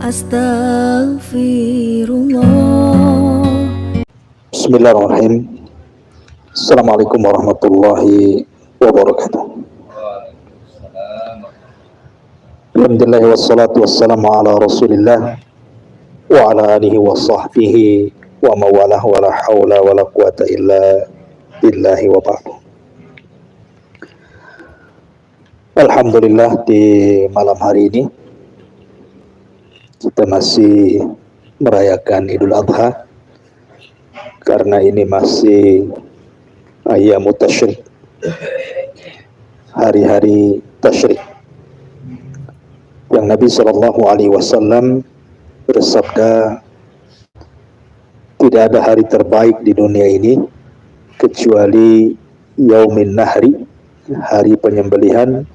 Astaghfirullah. Bismillahirrahmanirrahim. Assalamualaikum warahmatullahi wabarakatuh. Alhamdulillah wassalatu wassalamu ala rasulillah wa ala alihi wa sahbihi wa mawalah wa la hawla wa la quwata illa billahi wa ba'du. Alhamdulillah, di malam hari ini kita masih merayakan Idul Adha karena ini masih ayyamut tasyrik, hari-hari tasyrik yang Nabi SAW bersabda, tidak ada hari terbaik di dunia ini kecuali yaumin nahri, hari penyembelihan,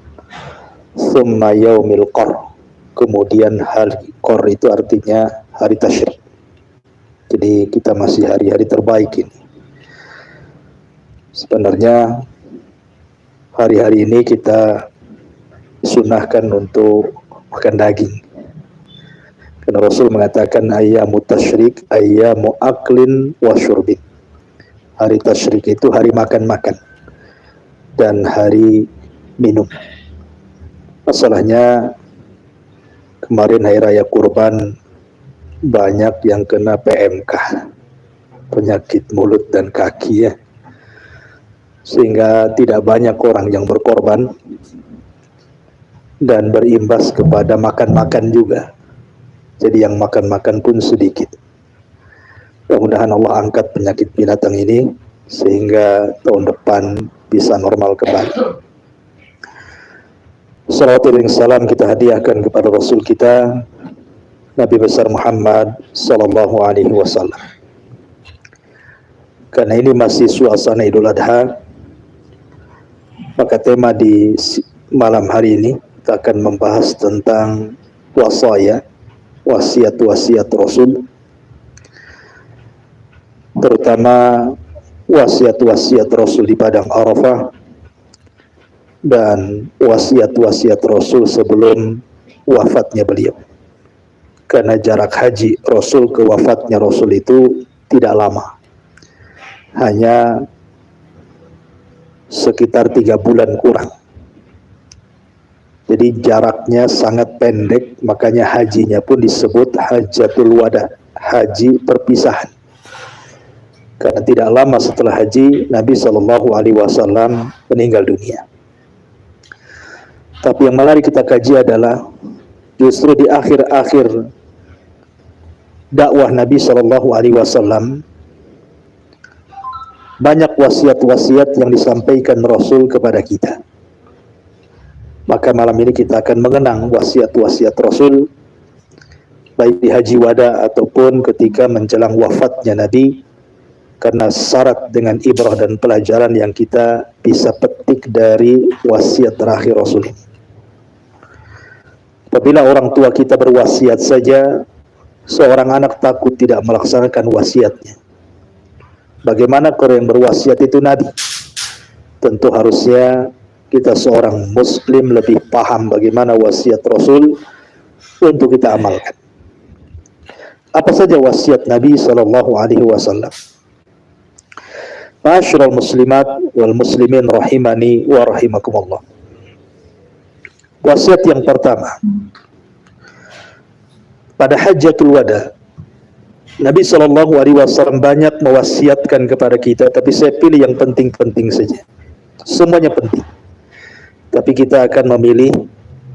thumma yaumil qar, kemudian hari qar itu artinya hari tasyrik. Jadi kita masih hari-hari terbaik ini. Sebenarnya hari-hari ini kita sunahkan untuk makan daging. Karena Rasul mengatakan ayyamut tasyrik ayyamu aklin wa syurbin. Hari tasyrik itu hari makan-makan dan hari minum. Masalahnya kemarin hari raya kurban banyak yang kena PMK, penyakit mulut dan kaki ya. Sehingga tidak banyak orang yang berkorban dan berimbas kepada makan-makan juga. Jadi yang makan-makan pun sedikit. Mudah-mudahan Allah angkat penyakit binatang ini sehingga tahun depan bisa normal kembali. Salawatu dan salam kita hadiahkan kepada Rasul kita Nabi besar Muhammad sallallahu alaihi wasallam. Karena ini masih suasana Idul Adha, maka tema di malam hari ini kita akan membahas tentang wasaya, wasiat-wasiat Rasul, terutama wasiat-wasiat Rasul di padang Arafah dan wasiat-wasiat Rasul sebelum wafatnya beliau. Karena jarak haji Rasul ke wafatnya Rasul itu tidak lama, hanya sekitar 3 bulan kurang. Jadi jaraknya sangat pendek, makanya hajinya pun disebut hajatul wada, haji perpisahan. Karena tidak lama setelah haji Nabi SAW meninggal dunia. Tapi yang menarik kita kaji adalah justru di akhir-akhir dakwah Nabi SAW banyak wasiat-wasiat yang disampaikan Rasul kepada kita. Maka malam ini kita akan mengenang wasiat-wasiat Rasul baik di haji wada ataupun ketika menjelang wafatnya Nabi, karena syarat dengan ibrah dan pelajaran yang kita bisa petik dari wasiat terakhir Rasul ini. Apabila orang tua kita berwasiat saja, seorang anak takut tidak melaksanakan wasiatnya. Bagaimana kalau yang berwasiat itu Nabi? Tentu harusnya kita seorang muslim lebih paham bagaimana wasiat Rasul untuk kita amalkan. Apa saja wasiat Nabi SAW? Ma'asyiral muslimat wal muslimin rahimani wa rahimakumullah. Wasiat yang pertama, pada Hajjatul Wada, Nabi SAW banyak mewasiatkan kepada kita, tapi saya pilih yang penting-penting saja. Semuanya penting, tapi kita akan memilih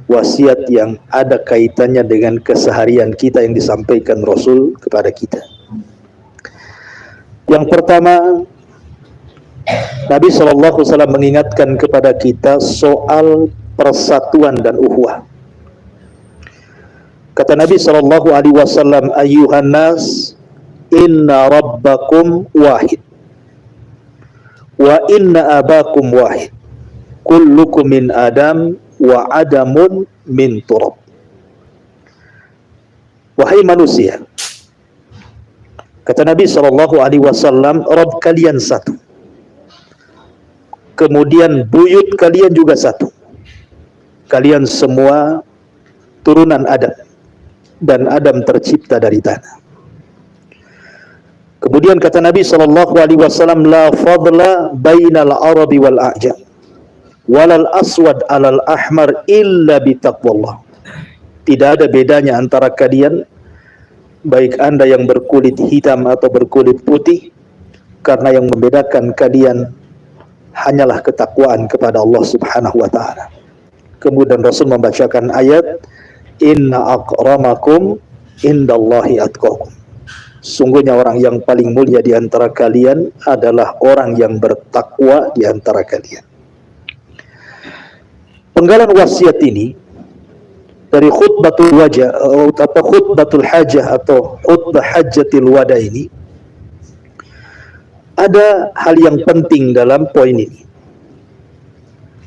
wasiat yang ada kaitannya dengan keseharian kita yang disampaikan Rasul kepada kita. Yang pertama, Nabi SAW mengingatkan kepada kita soal persatuan dan ukhuwah. Kata Nabi SAW, ayyuhan nas, inna rabbakum wahid, wa inna abakum wahid, kullukum min adam, wa adamun min turab. Wahai manusia, kata Nabi SAW, Rabb kalian satu, kemudian buyut kalian juga satu. Kalian semua turunan Adam. dan Adam tercipta dari tanah. Kemudian kata Nabi SAW, la fadla bainal arabi wal a'jam walal aswad alal ahmar illa bitaqwallah. Tidak ada bedanya antara kalian, baik anda yang berkulit hitam atau berkulit putih, karena yang membedakan kalian hanyalah ketakwaan kepada Allah Subhanahu wa taala. Kemudian Rasul membacakan ayat, inna akramakum indallahi atqakum. Sungguhnya orang yang paling mulia di antara kalian adalah orang yang bertakwa di antara kalian. Penggalan wasiat ini dari khutbatul wajah atau khutbatul hajah atau khutbah hajjatil wada ini, ada hal yang penting dalam poin ini.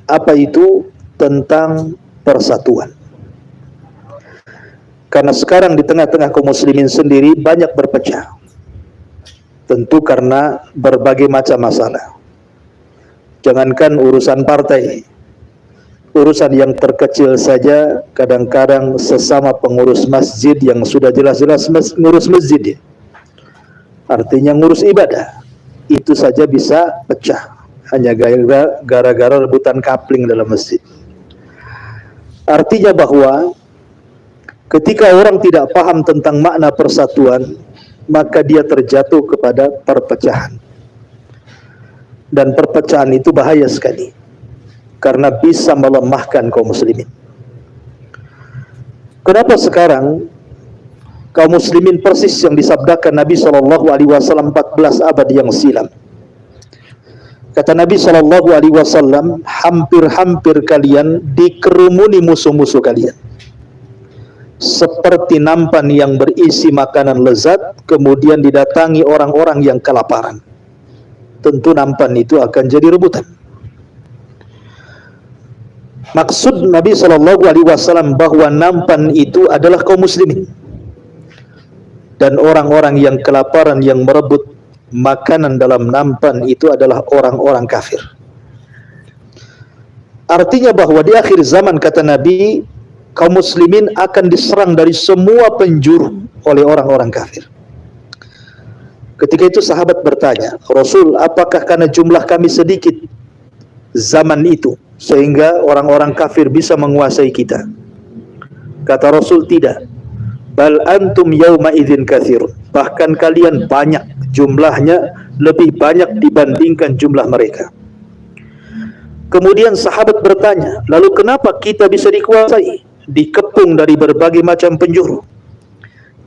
Apa itu? Tentang persatuan. Karena sekarang di tengah-tengah kaum muslimin sendiri banyak berpecah. Tentu karena berbagai macam masalah. Jangankan urusan partai, urusan yang terkecil saja, kadang-kadang sesama pengurus masjid yang sudah jelas-jelas ngurus masjid ya, artinya ngurus ibadah, itu saja bisa pecah hanya gara-gara rebutan kapling dalam masjid. Artinya bahwa ketika orang tidak paham tentang makna persatuan, maka dia terjatuh kepada perpecahan. Dan perpecahan itu bahaya sekali, karena bisa melemahkan kaum muslimin. Kenapa sekarang kaum muslimin persis yang disabdakan Nabi SAW 14 abad yang silam? Kata Nabi SAW, hampir-hampir kalian dikerumuni musuh-musuh kalian, seperti nampan yang berisi makanan lezat, kemudian didatangi orang-orang yang kelaparan. Tentu nampan itu akan jadi rebutan. Maksud Nabi SAW bahwa nampan itu adalah kaum muslimin, dan orang-orang yang kelaparan yang merebut makanan dalam nampan itu adalah orang-orang kafir. Artinya bahwa di akhir zaman, kata Nabi, kaum muslimin akan diserang dari semua penjuru oleh orang-orang kafir. Ketika itu sahabat bertanya, Rasul, apakah karena jumlah kami sedikit zaman itu sehingga orang-orang kafir bisa menguasai kita? Kata Rasul, tidak. Bal antum yauma idzin katsirun. Bahkan kalian banyak, jumlahnya lebih banyak dibandingkan jumlah mereka. Kemudian sahabat bertanya, lalu kenapa kita bisa dikuasai, dikepung dari berbagai macam penjuru?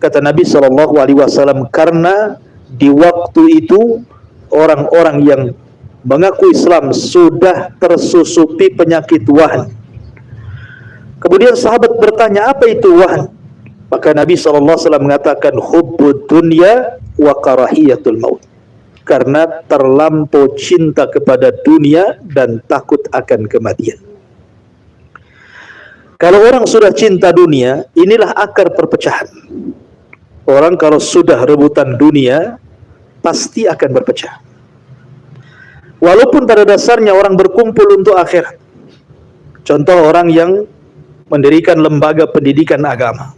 Kata Nabi SAW, karena di waktu itu orang-orang yang mengaku Islam sudah tersusupi penyakit wahan. Kemudian sahabat bertanya, apa itu wahan? Maka Nabi SAW mengatakan, hubbud dunya wa karahiyatul maut. Karena terlampau cinta kepada dunia dan takut akan kematian. Kalau orang sudah cinta dunia, inilah akar perpecahan. Orang kalau sudah rebutan dunia, pasti akan berpecah. Walaupun pada dasarnya orang berkumpul untuk akhirat. Contoh orang yang mendirikan lembaga pendidikan agama,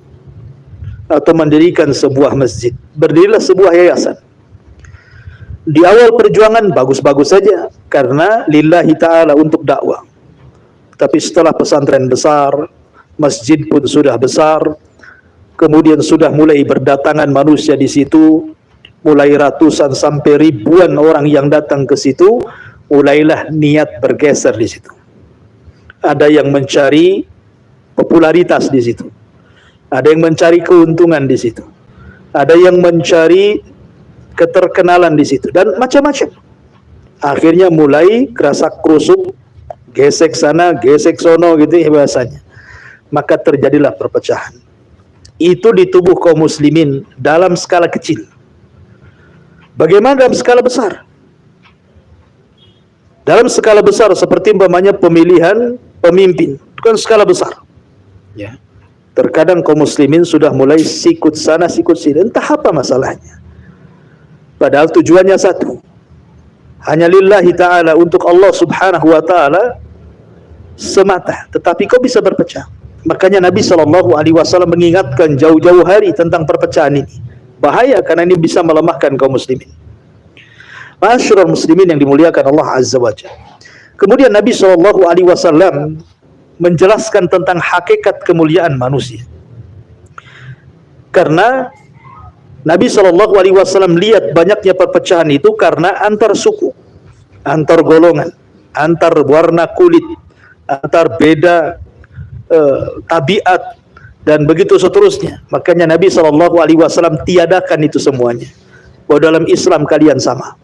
atau mendirikan sebuah masjid, berdirilah sebuah yayasan. Di awal perjuangan bagus-bagus saja, karena lillahi ta'ala, untuk dakwah. Tapi setelah pesantren besar, masjid pun sudah besar, kemudian sudah mulai berdatangan manusia di situ, mulai ratusan sampai ribuan orang yang datang ke situ, mulailah niat bergeser di situ. Ada yang mencari popularitas di situ, ada yang mencari keuntungan di situ, ada yang mencari keterkenalan di situ, dan macam-macam. Akhirnya mulai kerasak kerusuk, gesek sana, gesek sono gitu ya bahasanya. Maka terjadilah perpecahan. Itu di tubuh kaum muslimin dalam skala kecil. Bagaimana dalam skala besar? Dalam skala besar seperti umpamanya pemilihan pemimpin, itu kan skala besar. Ya. Terkadang kaum muslimin sudah mulai sikut sana sikut sini, entah apa masalahnya. Padahal tujuannya satu, hanya lillahi ta'ala, untuk Allah subhanahu wa ta'ala semata. Tetapi kau bisa berpecah. Makanya Nabi SAW mengingatkan jauh-jauh hari tentang perpecahan ini. Bahaya karena ini bisa melemahkan kaum muslimin. Ma'asyiral muslimin yang dimuliakan Allah Azza wa Jalla. Kemudian Nabi SAW menjelaskan tentang hakikat kemuliaan manusia. Karena Nabi SAW lihat banyaknya perpecahan itu karena antar suku, antar golongan, antar warna kulit, antar beda tabiat, dan begitu seterusnya. Makanya Nabi SAW tiadakan itu semuanya. Bahwa dalam Islam kalian sama.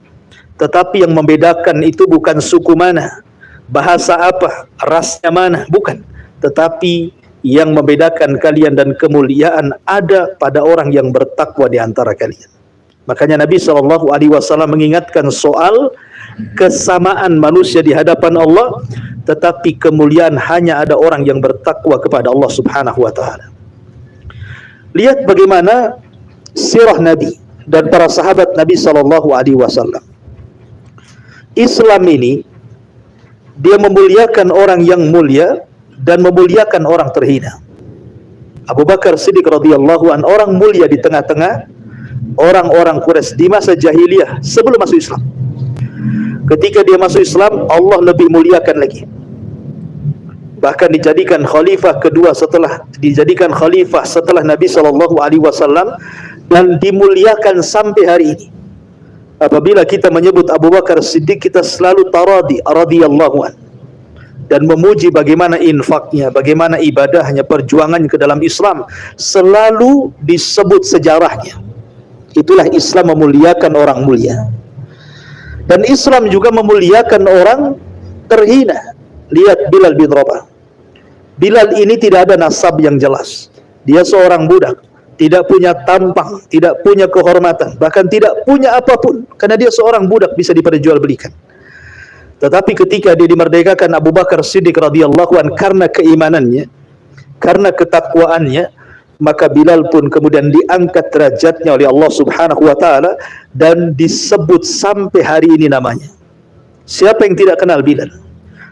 Tetapi yang membedakan itu bukan suku mana, bahasa apa, rasnya mana, bukan. Tetapi yang membedakan kalian dan kemuliaan ada pada orang yang bertakwa di antara kalian. Makanya Nabi SAW mengingatkan soal kesamaan manusia di hadapan Allah, tetapi kemuliaan hanya ada orang yang bertakwa kepada Allah Subhanahu wa taala. Lihat bagaimana sirah Nabi dan para sahabat Nabi SAW. Islam ini dia memuliakan orang yang mulia dan memuliakan orang terhina. Abu Bakar Siddiq radhiyallahu an, orang mulia di tengah-tengah orang-orang Quraisy di masa jahiliyah sebelum masuk Islam. Ketika dia masuk Islam, Allah lebih muliakan lagi. Bahkan dijadikan khalifah kedua setelah Nabi SAW, dan dimuliakan sampai hari ini. Apabila kita menyebut Abu Bakar Siddiq, kita selalu taradi radhiyallahu an, dan memuji bagaimana infaknya, bagaimana ibadahnya, perjuangannya ke dalam Islam, selalu disebut sejarahnya. Itulah Islam memuliakan orang mulia. Dan Islam juga memuliakan orang terhina. Lihat Bilal bin Rabah. Bilal ini tidak ada nasab yang jelas. Dia seorang budak, tidak punya tampang, tidak punya kehormatan, bahkan tidak punya apapun, karena dia seorang budak bisa diperjualbelikan. Tetapi ketika dia dimerdekakan Abu Bakar Siddiq radhiyallahu an, karena keimanannya, karena ketakwaannya, maka Bilal pun kemudian diangkat derajatnya oleh Allah Subhanahu wa taala dan disebut sampai hari ini namanya. Siapa yang tidak kenal Bilal?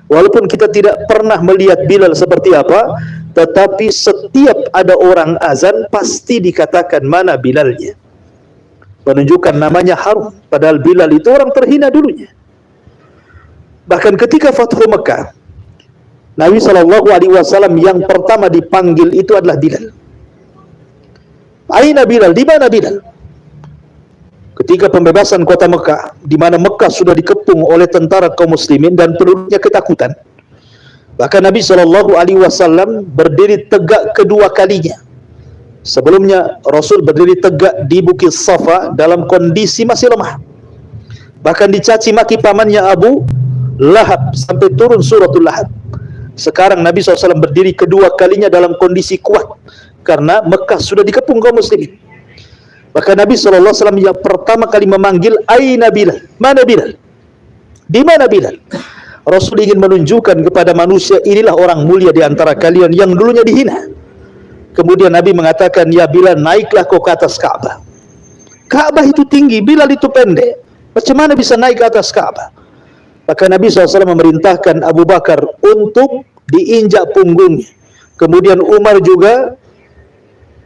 Walaupun kita tidak pernah melihat Bilal seperti apa, tetapi setiap ada orang azan pasti dikatakan mana Bilalnya. Menunjukkan namanya harum, padahal Bilal itu orang terhina dulunya. Bahkan ketika Fathu Mekah, Nabi SAW yang pertama dipanggil itu adalah Bilal. Aina Bilal, di mana Bilal? Ketika pembebasan kota Mekah, di mana Mekah sudah dikepung oleh tentara kaum muslimin dan penduduknya ketakutan. Bahkan Nabi SAW berdiri tegak kedua kalinya. Sebelumnya Rasul berdiri tegak di Bukit Safa dalam kondisi masih lemah. Bahkan dicaci maki pamannya Abu Lahab sampai turun suratul Lahab. Sekarang Nabi SAW berdiri kedua kalinya dalam kondisi kuat karena Mekah sudah dikepung kaum muslimin. Maka Nabi SAW yang pertama kali memanggil, Aina Bilal, mana Bilal? Di mana Bilal? Rasul ingin menunjukkan kepada manusia, inilah orang mulia di antara kalian yang dulunya dihina. Kemudian Nabi mengatakan, ya Bilal, naiklah kau ke atas Ka'bah. Ka'bah itu tinggi, Bilal itu pendek. Macam mana bisa naik ke atas Ka'bah? Maka Nabi SAW memerintahkan Abu Bakar untuk diinjak punggungnya. Kemudian Umar juga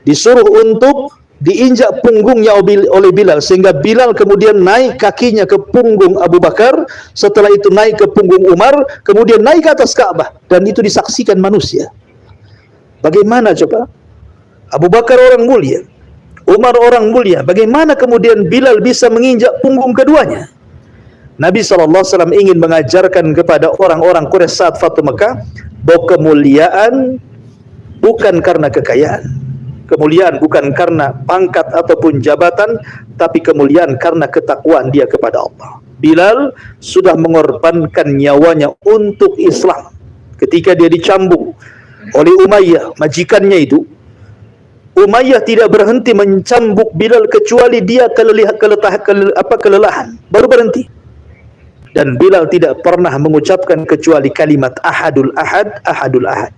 disuruh untuk diinjak punggungnya oleh Bilal, sehingga Bilal kemudian naik kakinya ke punggung Abu Bakar, setelah itu naik ke punggung Umar, kemudian naik ke atas Ka'bah, dan itu disaksikan manusia. Bagaimana coba? Abu Bakar orang mulia, Umar orang mulia, bagaimana kemudian Bilal bisa menginjak punggung keduanya? Nabi SAW ingin mengajarkan kepada orang-orang Quraisy saat Fathu Mekah bahwa kemuliaan bukan karena kekayaan, kemuliaan bukan karena pangkat ataupun jabatan, tapi kemuliaan karena ketakwaan dia kepada Allah. Bilal sudah mengorbankan nyawanya untuk Islam. Ketika dia dicambuk oleh Umayyah, majikannya itu, Umayyah tidak berhenti mencambuk Bilal kecuali dia kelelahan, baru berhenti. Dan Bilal tidak pernah mengucapkan kecuali kalimat Ahadul Ahad, Ahadul Ahad.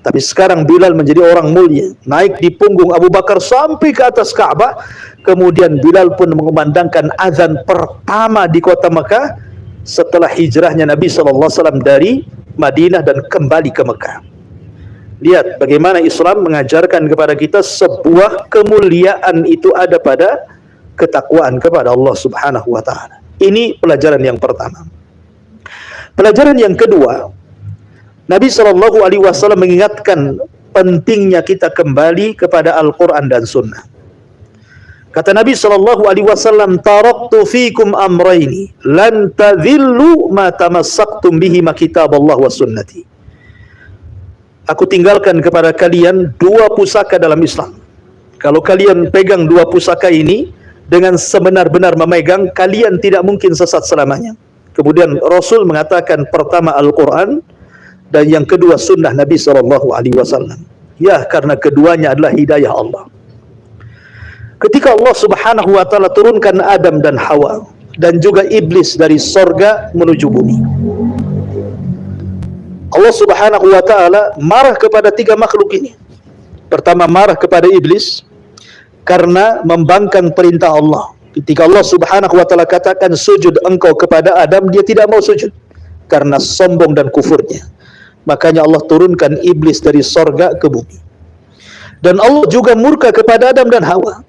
Tapi sekarang Bilal menjadi orang mulia, naik di punggung Abu Bakar sampai ke atas Ka'bah. Kemudian Bilal pun mengumandangkan azan pertama di kota Mekah setelah hijrahnya Nabi SAW dari Madinah dan kembali ke Mekah. Lihat bagaimana Islam mengajarkan kepada kita sebuah kemuliaan itu ada pada ketakwaan kepada Allah Subhanahu wa taala. Ini pelajaran yang pertama. Pelajaran yang kedua, Nabi sallallahu alaihi wasallam mengingatkan pentingnya kita kembali kepada Al-Qur'an dan Sunnah. Kata Nabi sallallahu alaihi wasallam, "Taraktu fikum amrayni lan tadhillu ma tamassaktum bihi ma kitaballah wa sunnati." Aku tinggalkan kepada kalian dua pusaka dalam Islam. Kalau kalian pegang dua pusaka ini dengan sebenar-benar memegang, kalian tidak mungkin sesat selamanya. Kemudian Rasul mengatakan pertama Al-Quran dan yang kedua sunnah Nabi SAW. Ya, karena keduanya adalah hidayah Allah. Ketika Allah Subhanahu wa taala turunkan Adam dan Hawa dan juga iblis dari sorga menuju bumi, Allah Subhanahu wa taala marah kepada tiga makhluk ini. Pertama, marah kepada iblis karena membangkang perintah Allah. Ketika Allah Subhanahu wa taala katakan sujud engkau kepada Adam, dia tidak mau sujud karena sombong dan kufurnya. Makanya Allah turunkan iblis dari sorga ke bumi. Dan Allah juga murka kepada Adam dan Hawa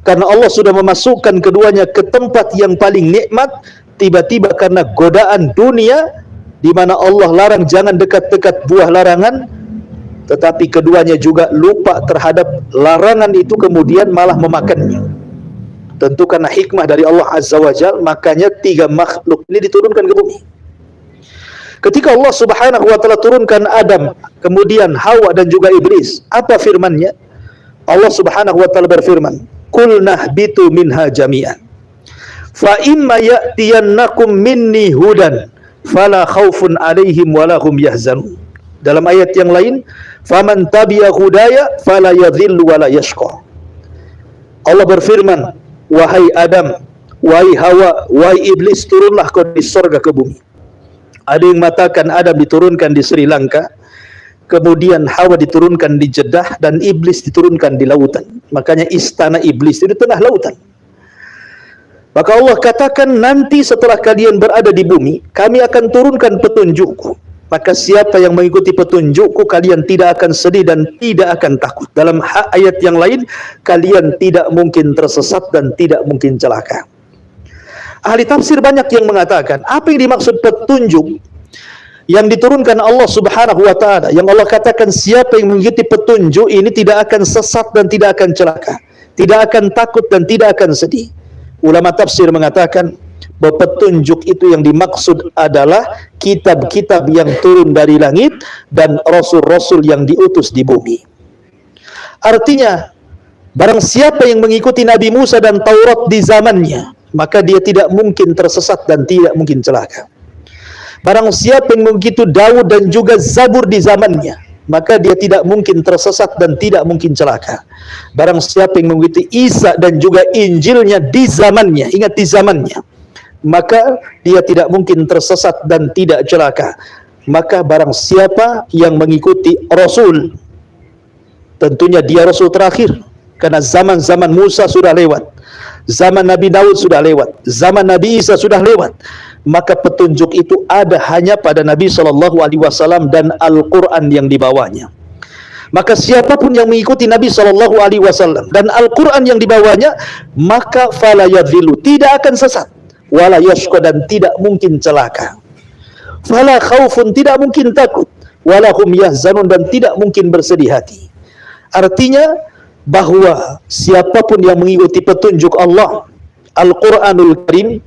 karena Allah sudah memasukkan keduanya ke tempat yang paling nikmat. Tiba-tiba karena godaan dunia, di mana Allah larang jangan dekat-dekat buah larangan, tetapi keduanya juga lupa terhadap larangan itu, kemudian malah memakannya. Tentu karena hikmah dari Allah Azza wa Jal, makanya tiga makhluk ini diturunkan ke bumi. Ketika Allah Subhanahu wa taala turunkan Adam, kemudian Hawa dan juga iblis, apa firman-Nya? Allah Subhanahu wa taala berfirman, "Qul nahbitu minha jami'an. Fa imma ya'tiyannakum minni hudan, fala khaufun 'alaihim wa lahum yahzanun." Dalam ayat yang lain, "Faman tabi'a hudaya fala yadhillu wa la yashqa." Allah berfirman, "Wahai Adam, wahai Hawa, wahai iblis, turunlah kau di sorga ke bumi." Ada yang mengatakan Adam diturunkan di Sri Lanka, kemudian Hawa diturunkan di Jeddah, dan iblis diturunkan di lautan. Makanya istana iblis itu di tengah lautan. Maka Allah katakan, nanti setelah kalian berada di bumi, kami akan turunkan petunjukku. Maka siapa yang mengikuti petunjukku, kalian tidak akan sedih dan tidak akan takut. Dalam ayat yang lain, kalian tidak mungkin tersesat dan tidak mungkin celaka. Ahli tafsir banyak yang mengatakan, apa yang dimaksud petunjuk yang diturunkan Allah Subhanahu wa taala, yang Allah katakan siapa yang mengikuti petunjuk ini tidak akan sesat dan tidak akan celaka, tidak akan takut dan tidak akan sedih. Ulama tafsir mengatakan bahwa petunjuk itu yang dimaksud adalah kitab-kitab yang turun dari langit dan rasul-rasul yang diutus di bumi. Artinya, barang siapa yang mengikuti Nabi Musa dan Taurat di zamannya, maka dia tidak mungkin tersesat dan tidak mungkin celaka. Barang siapa yang mengikuti Daud dan juga Zabur di zamannya, maka dia tidak mungkin tersesat dan tidak mungkin celaka. Barang siapa yang mengikuti Isa dan juga Injilnya di zamannya, ingat di zamannya, maka dia tidak mungkin tersesat dan tidak celaka. Maka barang siapa yang mengikuti Rasul, tentunya dia Rasul terakhir, karena zaman-zaman Musa sudah lewat, zaman Nabi Daud sudah lewat, zaman Nabi Isa sudah lewat. Maka petunjuk itu ada hanya pada Nabi SAW dan Al-Quran yang dibawanya. Maka siapapun yang mengikuti Nabi SAW dan Al-Quran yang dibawanya, maka fala yadhillu, tidak akan sesat, wala yashqa, dan tidak mungkin celaka. Fala khaufun, tidak mungkin takut, wala hum yahzanun, dan tidak mungkin bersedih hati. Artinya bahwa siapapun yang mengikuti petunjuk Allah, Al-Quranul Karim,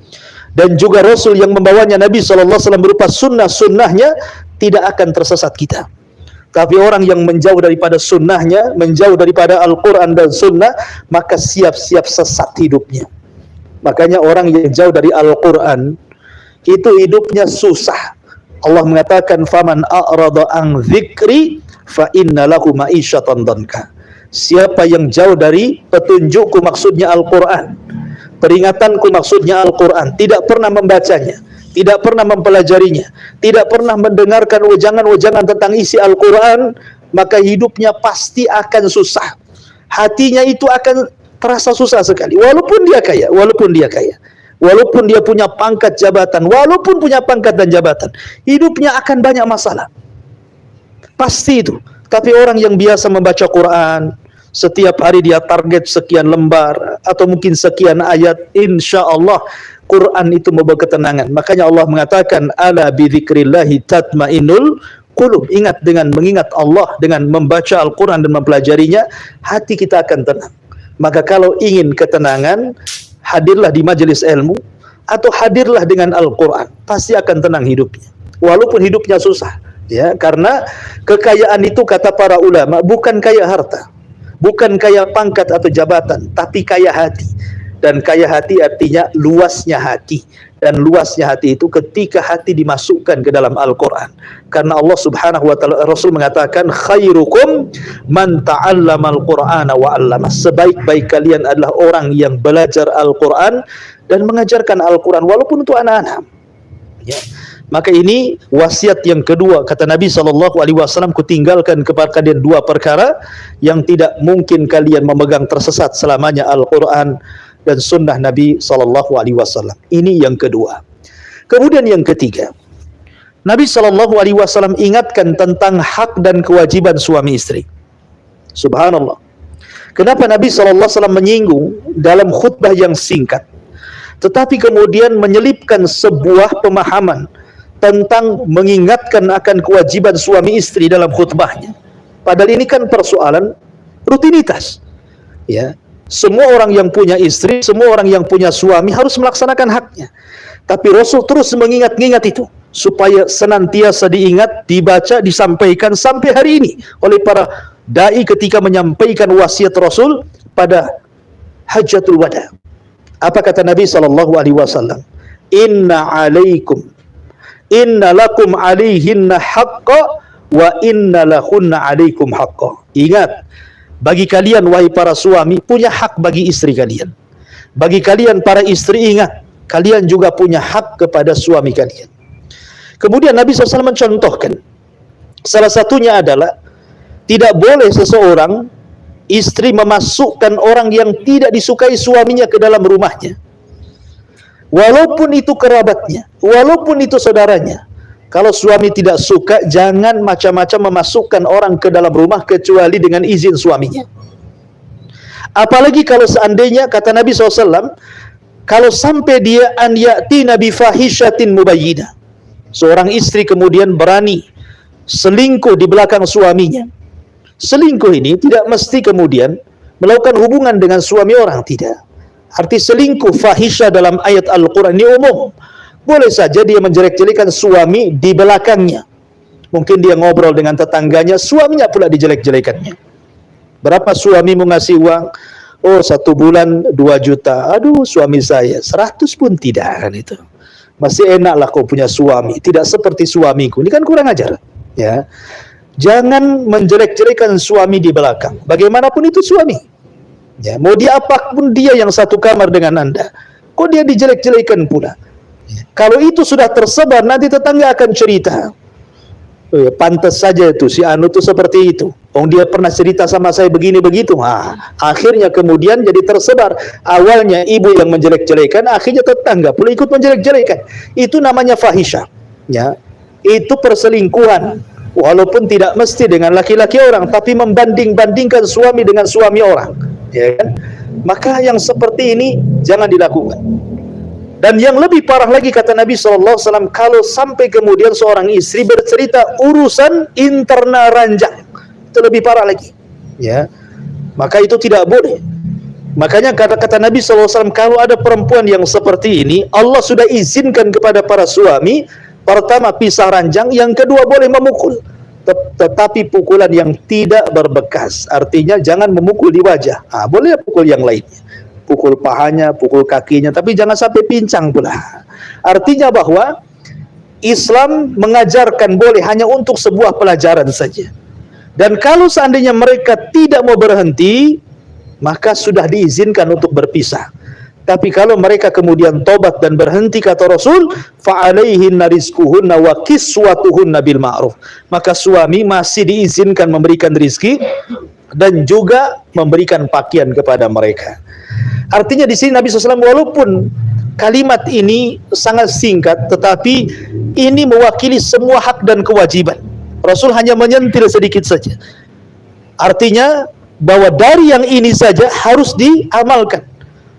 dan juga Rasul yang membawanya Nabi SAW berupa sunnah-sunnahnya, tidak akan tersesat kita. Tapi orang yang menjauh daripada sunnahnya, menjauh daripada Al-Quran dan sunnah, maka siap-siap sesat hidupnya. Makanya orang yang jauh dari Al-Quran itu hidupnya susah. Allah mengatakan, "Faman a'rada an dzikri fa inna lahu ma'isyatan danka." Siapa yang jauh dari petunjukku, maksudnya Al-Quran, peringatanku, maksudnya Al-Quran, tidak pernah membacanya, tidak pernah mempelajarinya, tidak pernah mendengarkan wejangan-wejangan tentang isi Al-Quran, maka hidupnya pasti akan susah. Hatinya itu akan terasa susah sekali, walaupun dia kaya, walaupun dia punya pangkat jabatan, walaupun punya pangkat dan jabatan, hidupnya akan banyak masalah. Pasti itu. Tapi orang yang biasa membaca Quran, setiap hari dia target sekian lembar atau mungkin sekian ayat, insya Allah Quran itu membawa ketenangan. Makanya Allah mengatakan, ala bidzikrillahi tatmainnul qulub. Ingat, dengan mengingat Allah, dengan membaca Al-Quran dan mempelajarinya, hati kita akan tenang. Maka kalau ingin ketenangan, hadirlah di majelis ilmu atau hadirlah dengan Al-Quran, pasti akan tenang hidupnya, walaupun hidupnya susah. Ya, karena kekayaan itu kata para ulama bukan kaya harta, bukan kaya pangkat atau jabatan, tapi kaya hati. Dan kaya hati artinya luasnya hati. Dan luasnya hati itu ketika hati dimasukkan ke dalam Al-Quran. Karena Allah subhanahu wa ta'ala, Rasul mengatakan, khairukum man ta'allama al-Qur'ana wa 'allama. Sebaik-baik kalian adalah orang yang belajar Al-Quran dan mengajarkan Al-Quran, walaupun untuk anak-anak. Ya. Maka ini wasiat yang kedua, kata Nabi SAW, kutinggalkan kepada kalian dua perkara yang tidak mungkin kalian memegang tersesat selamanya, Al-Quran dan sunnah Nabi SAW. Ini yang kedua. Kemudian yang ketiga, Nabi SAW ingatkan tentang hak dan kewajiban suami istri. Subhanallah. Kenapa Nabi SAW menyinggung dalam khutbah yang singkat, tetapi kemudian menyelipkan sebuah pemahaman tentang mengingatkan akan kewajiban suami istri dalam khutbahnya. Padahal ini kan persoalan rutinitas. Ya, semua orang yang punya istri, semua orang yang punya suami harus melaksanakan haknya. Tapi Rasul terus mengingat-ingat itu supaya senantiasa diingat, dibaca, disampaikan sampai hari ini oleh para dai ketika menyampaikan wasiat Rasul pada Hajjatul Wada. Apa kata Nabi SAW? Inna lakum alaihinna haqqa wa inna lahunna alaikum haqqa. Ingat, bagi kalian wahai para suami punya hak bagi istri kalian. Bagi kalian para istri, ingat, kalian juga punya hak kepada suami kalian. Kemudian Nabi SAW mencontohkan, salah satunya adalah tidak boleh seseorang istri memasukkan orang yang tidak disukai suaminya ke dalam rumahnya. Walaupun itu kerabatnya, walaupun itu saudaranya. Kalau suami tidak suka, jangan macam-macam memasukkan orang ke dalam rumah kecuali dengan izin suaminya. Apalagi kalau seandainya, kata Nabi SAW, kalau sampai dia an ya'tina bi fahishatin mubayyinah, seorang istri kemudian berani selingkuh di belakang suaminya. Selingkuh ini tidak mesti kemudian melakukan hubungan dengan suami orang, tidak. Arti selingkuh fahisha dalam ayat Al-Quran ini umum. Boleh saja dia menjelek-jelekan suami di belakangnya. Mungkin dia ngobrol dengan tetangganya, suaminya pula dijelek-jelekannya. Berapa suamimu ngasih uang? Oh, 1 bulan 2 juta. Aduh, suami saya 100 pun tidak, kan itu. Masih enaklah kau punya suami, tidak seperti suamiku. Ini kan kurang ajar. Ya. Jangan menjelek-jelekan suami di belakang. Bagaimanapun itu suami. Ya, mau dia apapun dia yang satu kamar dengan Anda, kok dia dijelek-jelekan pula? Ya. Kalau itu sudah tersebar, nanti tetangga akan cerita. Oh ya, pantas saja itu si Anu tuh seperti itu. Oh, dia pernah cerita sama saya begini begitu. Akhirnya kemudian jadi tersebar. Awalnya ibu yang menjelek-jelekan, akhirnya tetangga pula ikut menjelek-jelekan. Itu namanya fahisha. Ya, itu perselingkuhan. Walaupun tidak mesti dengan laki-laki orang, tapi membanding-bandingkan suami dengan suami orang. Ya kan? Maka yang seperti ini jangan dilakukan. Dan yang lebih parah lagi, kata Nabi SAW, kalau sampai kemudian seorang istri bercerita urusan internal ranjang, itu lebih parah lagi. Ya, maka itu tidak boleh. Makanya kata Nabi SAW, kalau ada perempuan yang seperti ini, Allah sudah izinkan kepada para suami, pertama pisah ranjang, yang kedua boleh memukul. Tetapi pukulan yang tidak berbekas. Artinya jangan memukul di wajah. Boleh pukul yang lainnya. Pukul pahanya, pukul kakinya, tapi jangan sampai pincang pula. Artinya bahwa Islam mengajarkan boleh hanya untuk sebuah pelajaran saja. Dan kalau seandainya mereka tidak mau berhenti, maka sudah diizinkan untuk berpisah. Tapi kalau mereka kemudian tobat dan berhenti, kata Rasul, fa'alaihinna rizquhunna wa kiswatuhunna bil ma'ruf. Maka suami masih diizinkan memberikan rizki dan juga memberikan pakaian kepada mereka. Artinya di sini Nabi SAW, walaupun kalimat ini sangat singkat, tetapi ini mewakili semua hak dan kewajiban. Rasul hanya menyentil sedikit saja. Artinya bahwa dari yang ini saja harus diamalkan.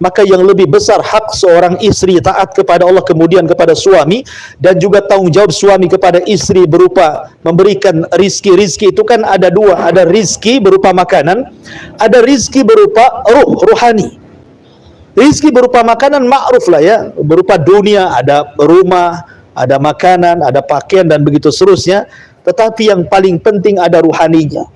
Maka yang lebih besar hak seorang istri taat kepada Allah, kemudian kepada suami, dan juga tanggung jawab suami kepada istri berupa memberikan rizki. Rizki itu kan ada dua, ada rizki berupa makanan, ada rizki berupa ruhani. Rizki berupa makanan ma'ruf lah ya, berupa dunia, ada rumah, ada makanan, ada pakaian, dan begitu seterusnya. Tetapi yang paling penting ada ruhaninya.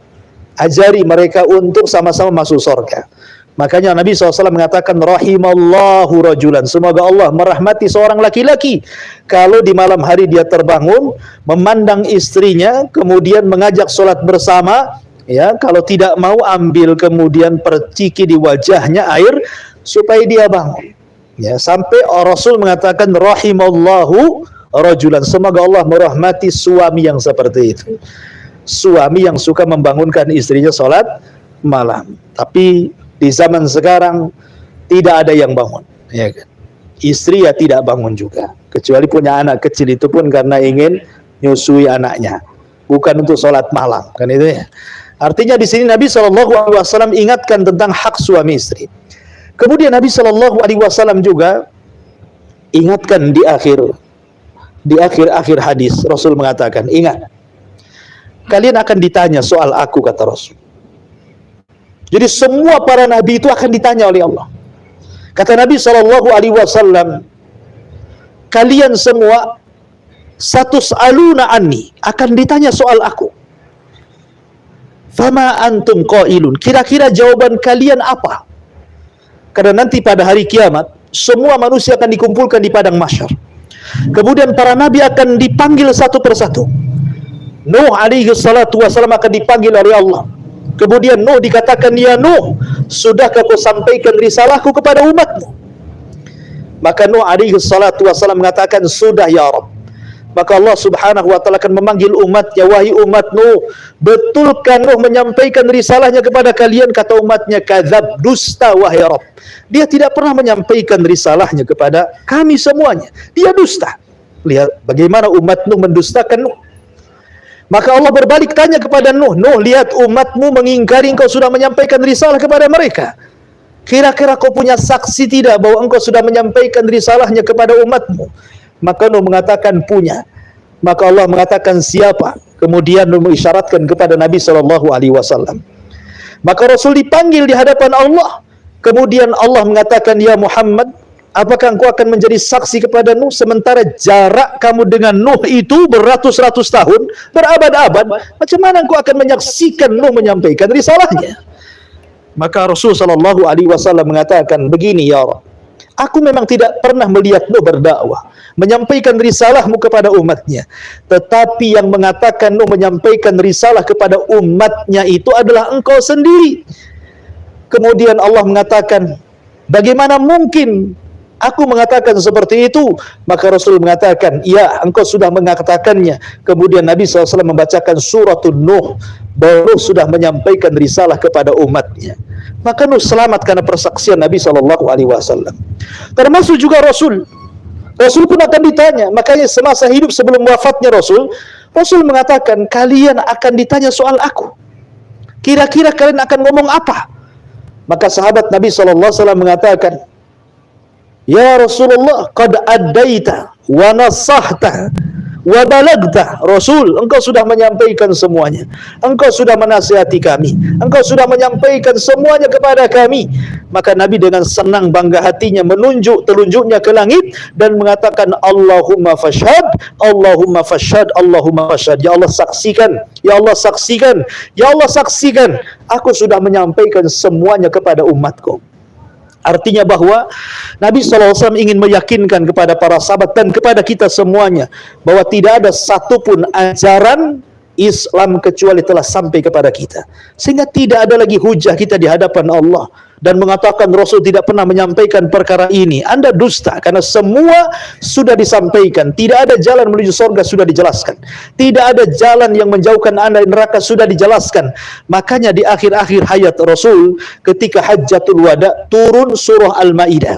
Ajari mereka untuk sama-sama masuk surga. Makanya Nabi SAW mengatakan, rahimallahu rajulan, semoga Allah merahmati seorang laki-laki kalau di malam hari dia terbangun, memandang istrinya, kemudian mengajak sholat bersama, ya, kalau tidak mau ambil kemudian perciki di wajahnya air supaya dia bangun. Ya, sampai Rasul mengatakan rahimallahu rajulan, semoga Allah merahmati suami yang seperti itu. Suami yang suka membangunkan istrinya sholat malam. Tapi di zaman sekarang tidak ada yang bangun, ya kan? Istri ya tidak bangun juga, kecuali punya anak kecil, itu pun karena ingin nyusui anaknya, bukan untuk sholat malam, kan itu ya. Artinya di sini Nabi SAW ingatkan tentang hak suami istri. Kemudian Nabi SAW juga ingatkan di akhir hadis, Rasul mengatakan, ingat, kalian akan ditanya soal aku, kata Rasul. Jadi semua para nabi itu akan ditanya oleh Allah. Kata Nabi SAW, kalian semua satus'aluna anni, akan ditanya soal aku. Fama antum qailun, kira-kira jawaban kalian apa? Karena nanti pada hari kiamat semua manusia akan dikumpulkan di padang mahsyar. Kemudian para nabi akan dipanggil satu persatu. Nuh alaihi salatu wasallam akan dipanggil oleh Allah. Kemudian Nuh dikatakan, ya Nuh, sudahkah kau sampaikan risalahku kepada umatmu? Maka Nuh alaihi salatu wasallam mengatakan, sudah ya Rabb. Maka Allah subhanahu wa ta'ala akan memanggil umatnya, wahai umat Nuh, betulkah Nuh menyampaikan risalahnya kepada kalian? Kata umatnya, kadzab, dusta wahai Rabb. Dia tidak pernah menyampaikan risalahnya kepada kami semuanya. Dia dusta. Lihat bagaimana umat Nuh mendustakan Nuh. Maka Allah berbalik tanya kepada Nuh, Nuh, lihat umatmu mengingkari engkau sudah menyampaikan risalah kepada mereka. Kira-kira kau punya saksi tidak bahwa engkau sudah menyampaikan risalahnya kepada umatmu? Maka Nuh mengatakan punya. Maka Allah mengatakan siapa? Kemudian Nuh mengisyaratkan kepada Nabi SAW. Maka Rasul dipanggil di hadapan Allah. Kemudian Allah mengatakan, ya Muhammad, apakah engkau akan menjadi saksi kepada Nuh sementara jarak kamu dengan Nuh itu beratus-ratus tahun, berabad-abad? Macam mana engkau akan menyaksikan Nuh menyampaikan risalahnya? Maka Rasulullah SAW mengatakan begini, ya Rabb, aku memang tidak pernah melihat Nuh berdakwah, menyampaikan risalahmu kepada umatnya. Tetapi yang mengatakan Nuh menyampaikan risalah kepada umatnya itu adalah engkau sendiri. Kemudian Allah mengatakan, bagaimana mungkin aku mengatakan seperti itu? Maka Rasul mengatakan, ya, engkau sudah mengatakannya. Kemudian Nabi SAW membacakan suratul Nuh, bahwa Nuh sudah menyampaikan risalah kepada umatnya. Maka Nuh selamat karena persaksian Nabi SAW. Termasuk juga Rasul. Rasul pun akan ditanya. Makanya semasa hidup sebelum wafatnya Rasul mengatakan, kalian akan ditanya soal aku. Kira-kira kalian akan ngomong apa? Maka sahabat Nabi SAW mengatakan, ya Rasulullah, qad addaita wa nasahta wa balagta. Rasul, engkau sudah menyampaikan semuanya. Engkau sudah menasihati kami. Engkau sudah menyampaikan semuanya kepada kami. Maka Nabi dengan senang bangga hatinya menunjuk telunjuknya ke langit dan mengatakan, Allahumma fashhad, Allahumma fashhad, Allahumma fashhad. Ya Allah saksikan, ya Allah saksikan, ya Allah saksikan, aku sudah menyampaikan semuanya kepada umatku. Artinya bahwa Nabi SAW ingin meyakinkan kepada para sahabat dan kepada kita semuanya bahwa tidak ada satupun ajaran Islam kecuali telah sampai kepada kita. Sehingga tidak ada lagi hujah kita di hadapan Allah dan mengatakan Rasul tidak pernah menyampaikan perkara ini. Anda dusta, karena semua sudah disampaikan. Tidak ada jalan menuju surga, sudah dijelaskan. Tidak ada jalan yang menjauhkan Anda dari neraka, sudah dijelaskan. Makanya di akhir-akhir hayat Rasul, ketika Hajjatul Wada, turun surah Al-Maidah.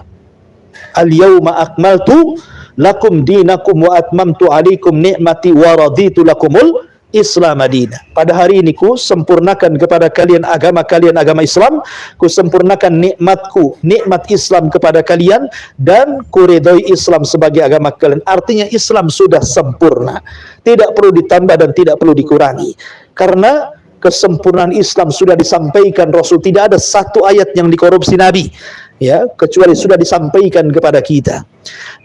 Al-yawma akmaltu lakum dinakum wa atmamtu alaikum ni'mati wa raditu lakumul Islam Madinah. Pada hari ini ku sempurnakan kepada kalian agama Islam, ku sempurnakan nikmatku, nikmat Islam kepada kalian, dan ku ridhoi Islam sebagai agama kalian. Artinya Islam sudah sempurna, tidak perlu ditambah dan tidak perlu dikurangi. Karena kesempurnaan Islam sudah disampaikan Rasul, tidak ada satu ayat yang dikorupsi Nabi, ya, kecuali sudah disampaikan kepada kita.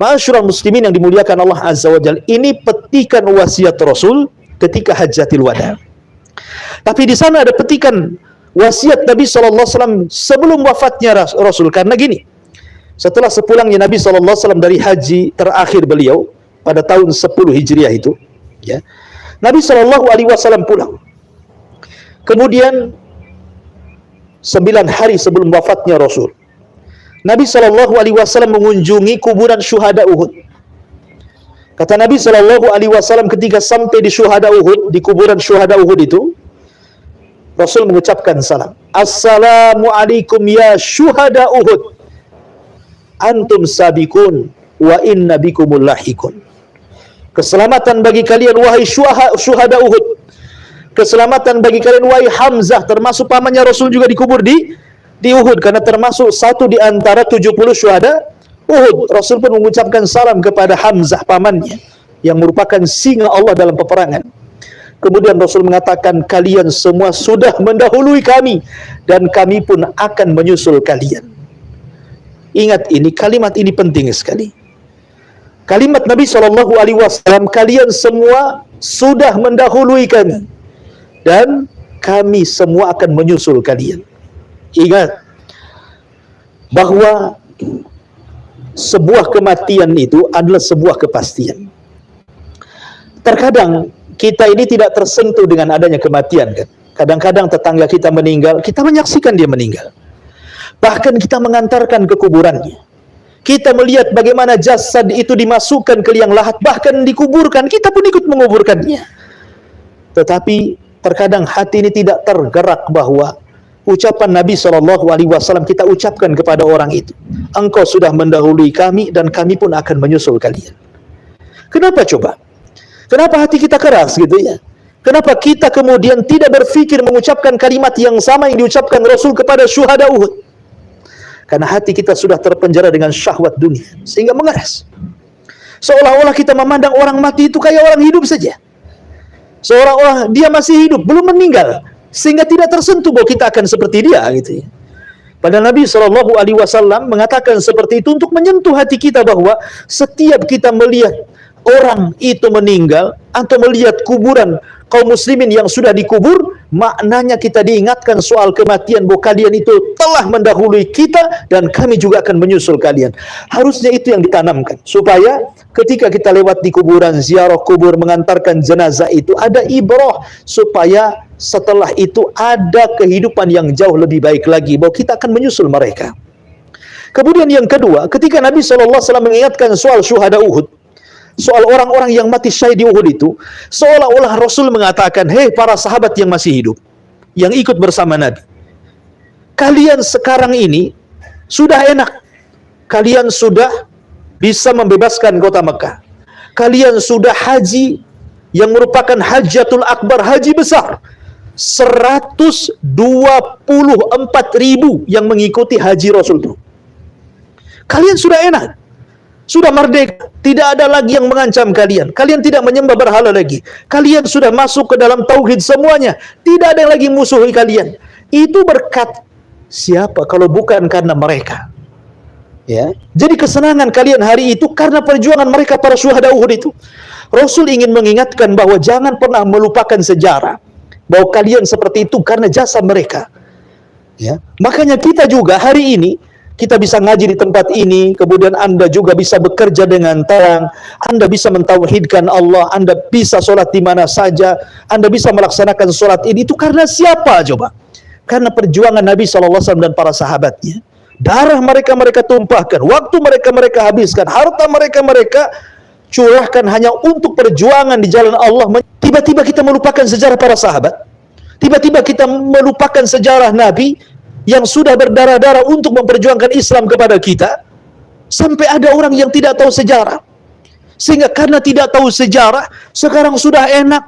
Ma'asyiral muslimin yang dimuliakan Allah Azza wa Jalla, ini petikan wasiat Rasul ketika Hajjatul Wada. Tapi di sana ada petikan wasiat Nabi SAW sebelum wafatnya Rasul. Karena gini, setelah sepulangnya Nabi SAW dari haji terakhir beliau pada tahun 10 Hijriah itu, ya, Nabi SAW pulang. Kemudian 9 hari sebelum wafatnya Rasul, Nabi SAW mengunjungi kuburan syuhada Uhud. Kata Nabi SAW ketika sampai di syuhada Uhud, di kuburan syuhada Uhud itu, Rasul mengucapkan salam. Assalamualaikum ya syuhada Uhud, antum sabikun wa inna bikumul lahikun. Keselamatan bagi kalian wahai syuhada Uhud. Keselamatan bagi kalian wahai Hamzah, termasuk pamannya Rasul juga dikubur di Uhud, karena termasuk satu di antara 70 syuhada Uhud. Rasul pun mengucapkan salam kepada Hamzah pamannya yang merupakan singa Allah dalam peperangan. Kemudian Rasul mengatakan, kalian semua sudah mendahului kami dan kami pun akan menyusul kalian. Ingat ini, kalimat ini penting sekali. Kalimat Nabi SAW, kalian semua sudah mendahului kami dan kami semua akan menyusul kalian. Ingat bahwa sebuah kematian itu adalah sebuah kepastian. Terkadang kita ini tidak tersentuh dengan adanya kematian, kan? Kadang-kadang tetangga kita meninggal, kita menyaksikan dia meninggal. Bahkan kita mengantarkan ke kuburannya. Kita melihat bagaimana jasad itu dimasukkan ke liang lahat, bahkan dikuburkan, kita pun ikut menguburkannya. Tetapi terkadang hati ini tidak tergerak bahwa ucapan Nabi SAW kita ucapkan kepada orang itu, engkau sudah mendahului kami dan kami pun akan menyusul kalian. Kenapa coba? Kenapa hati kita keras gitu ya? Kenapa kita kemudian tidak berpikir mengucapkan kalimat yang sama yang diucapkan Rasul kepada syuhada Uhud? Karena hati kita sudah terpenjara dengan syahwat dunia, sehingga mengeras. Seolah-olah kita memandang orang mati itu kayak orang hidup saja. Seolah-olah dia masih hidup, belum meninggal, sehingga tidak tersentuh bahwa kita akan seperti dia gitu ya. Padahal Nabi SAW mengatakan seperti itu untuk menyentuh hati kita bahwa setiap kita melihat orang itu meninggal atau melihat kuburan kaum muslimin yang sudah dikubur, maknanya kita diingatkan soal kematian, bahwa kalian itu telah mendahului kita dan kami juga akan menyusul kalian. Harusnya itu yang ditanamkan, supaya ketika kita lewat di kuburan, ziarah kubur, mengantarkan jenazah itu ada ibrah, supaya setelah itu ada kehidupan yang jauh lebih baik lagi, bahwa kita akan menyusul mereka. Kemudian yang kedua, ketika Nabi SAW mengingatkan soal syuhada Uhud, soal orang-orang yang mati syahid di Uhud itu, seolah-olah Rasul mengatakan, hei para sahabat yang masih hidup, yang ikut bersama Nabi, kalian sekarang ini sudah enak, kalian sudah bisa membebaskan kota Mekah, kalian sudah haji yang merupakan hajatul akbar, haji besar, 124.000 yang mengikuti haji Rasul itu. Kalian sudah enak, sudah merdeka, tidak ada lagi yang mengancam kalian. Kalian tidak menyembah berhala lagi. Kalian sudah masuk ke dalam tauhid semuanya. Tidak ada yang lagi musuhi kalian. Itu berkat siapa kalau bukan karena mereka? Ya. Jadi kesenangan kalian hari itu karena perjuangan mereka para syuhada Uhud itu. Rasul ingin mengingatkan bahwa jangan pernah melupakan sejarah, bahwa kalian seperti itu karena jasa mereka. Ya. Makanya kita juga hari ini kita bisa ngaji di tempat ini, kemudian Anda juga bisa bekerja dengan terang, Anda bisa mentauhidkan Allah, Anda bisa sholat di mana saja, Anda bisa melaksanakan sholat ini, itu karena siapa coba? Karena perjuangan Nabi SAW dan para sahabatnya. Darah mereka tumpahkan, waktu mereka habiskan, harta mereka curahkan hanya untuk perjuangan di jalan Allah. Tiba-tiba kita melupakan sejarah para sahabat, tiba-tiba kita melupakan sejarah Nabi yang sudah berdarah-darah untuk memperjuangkan Islam kepada kita, sampai ada orang yang tidak tahu sejarah. Sehingga karena tidak tahu sejarah, sekarang sudah enak,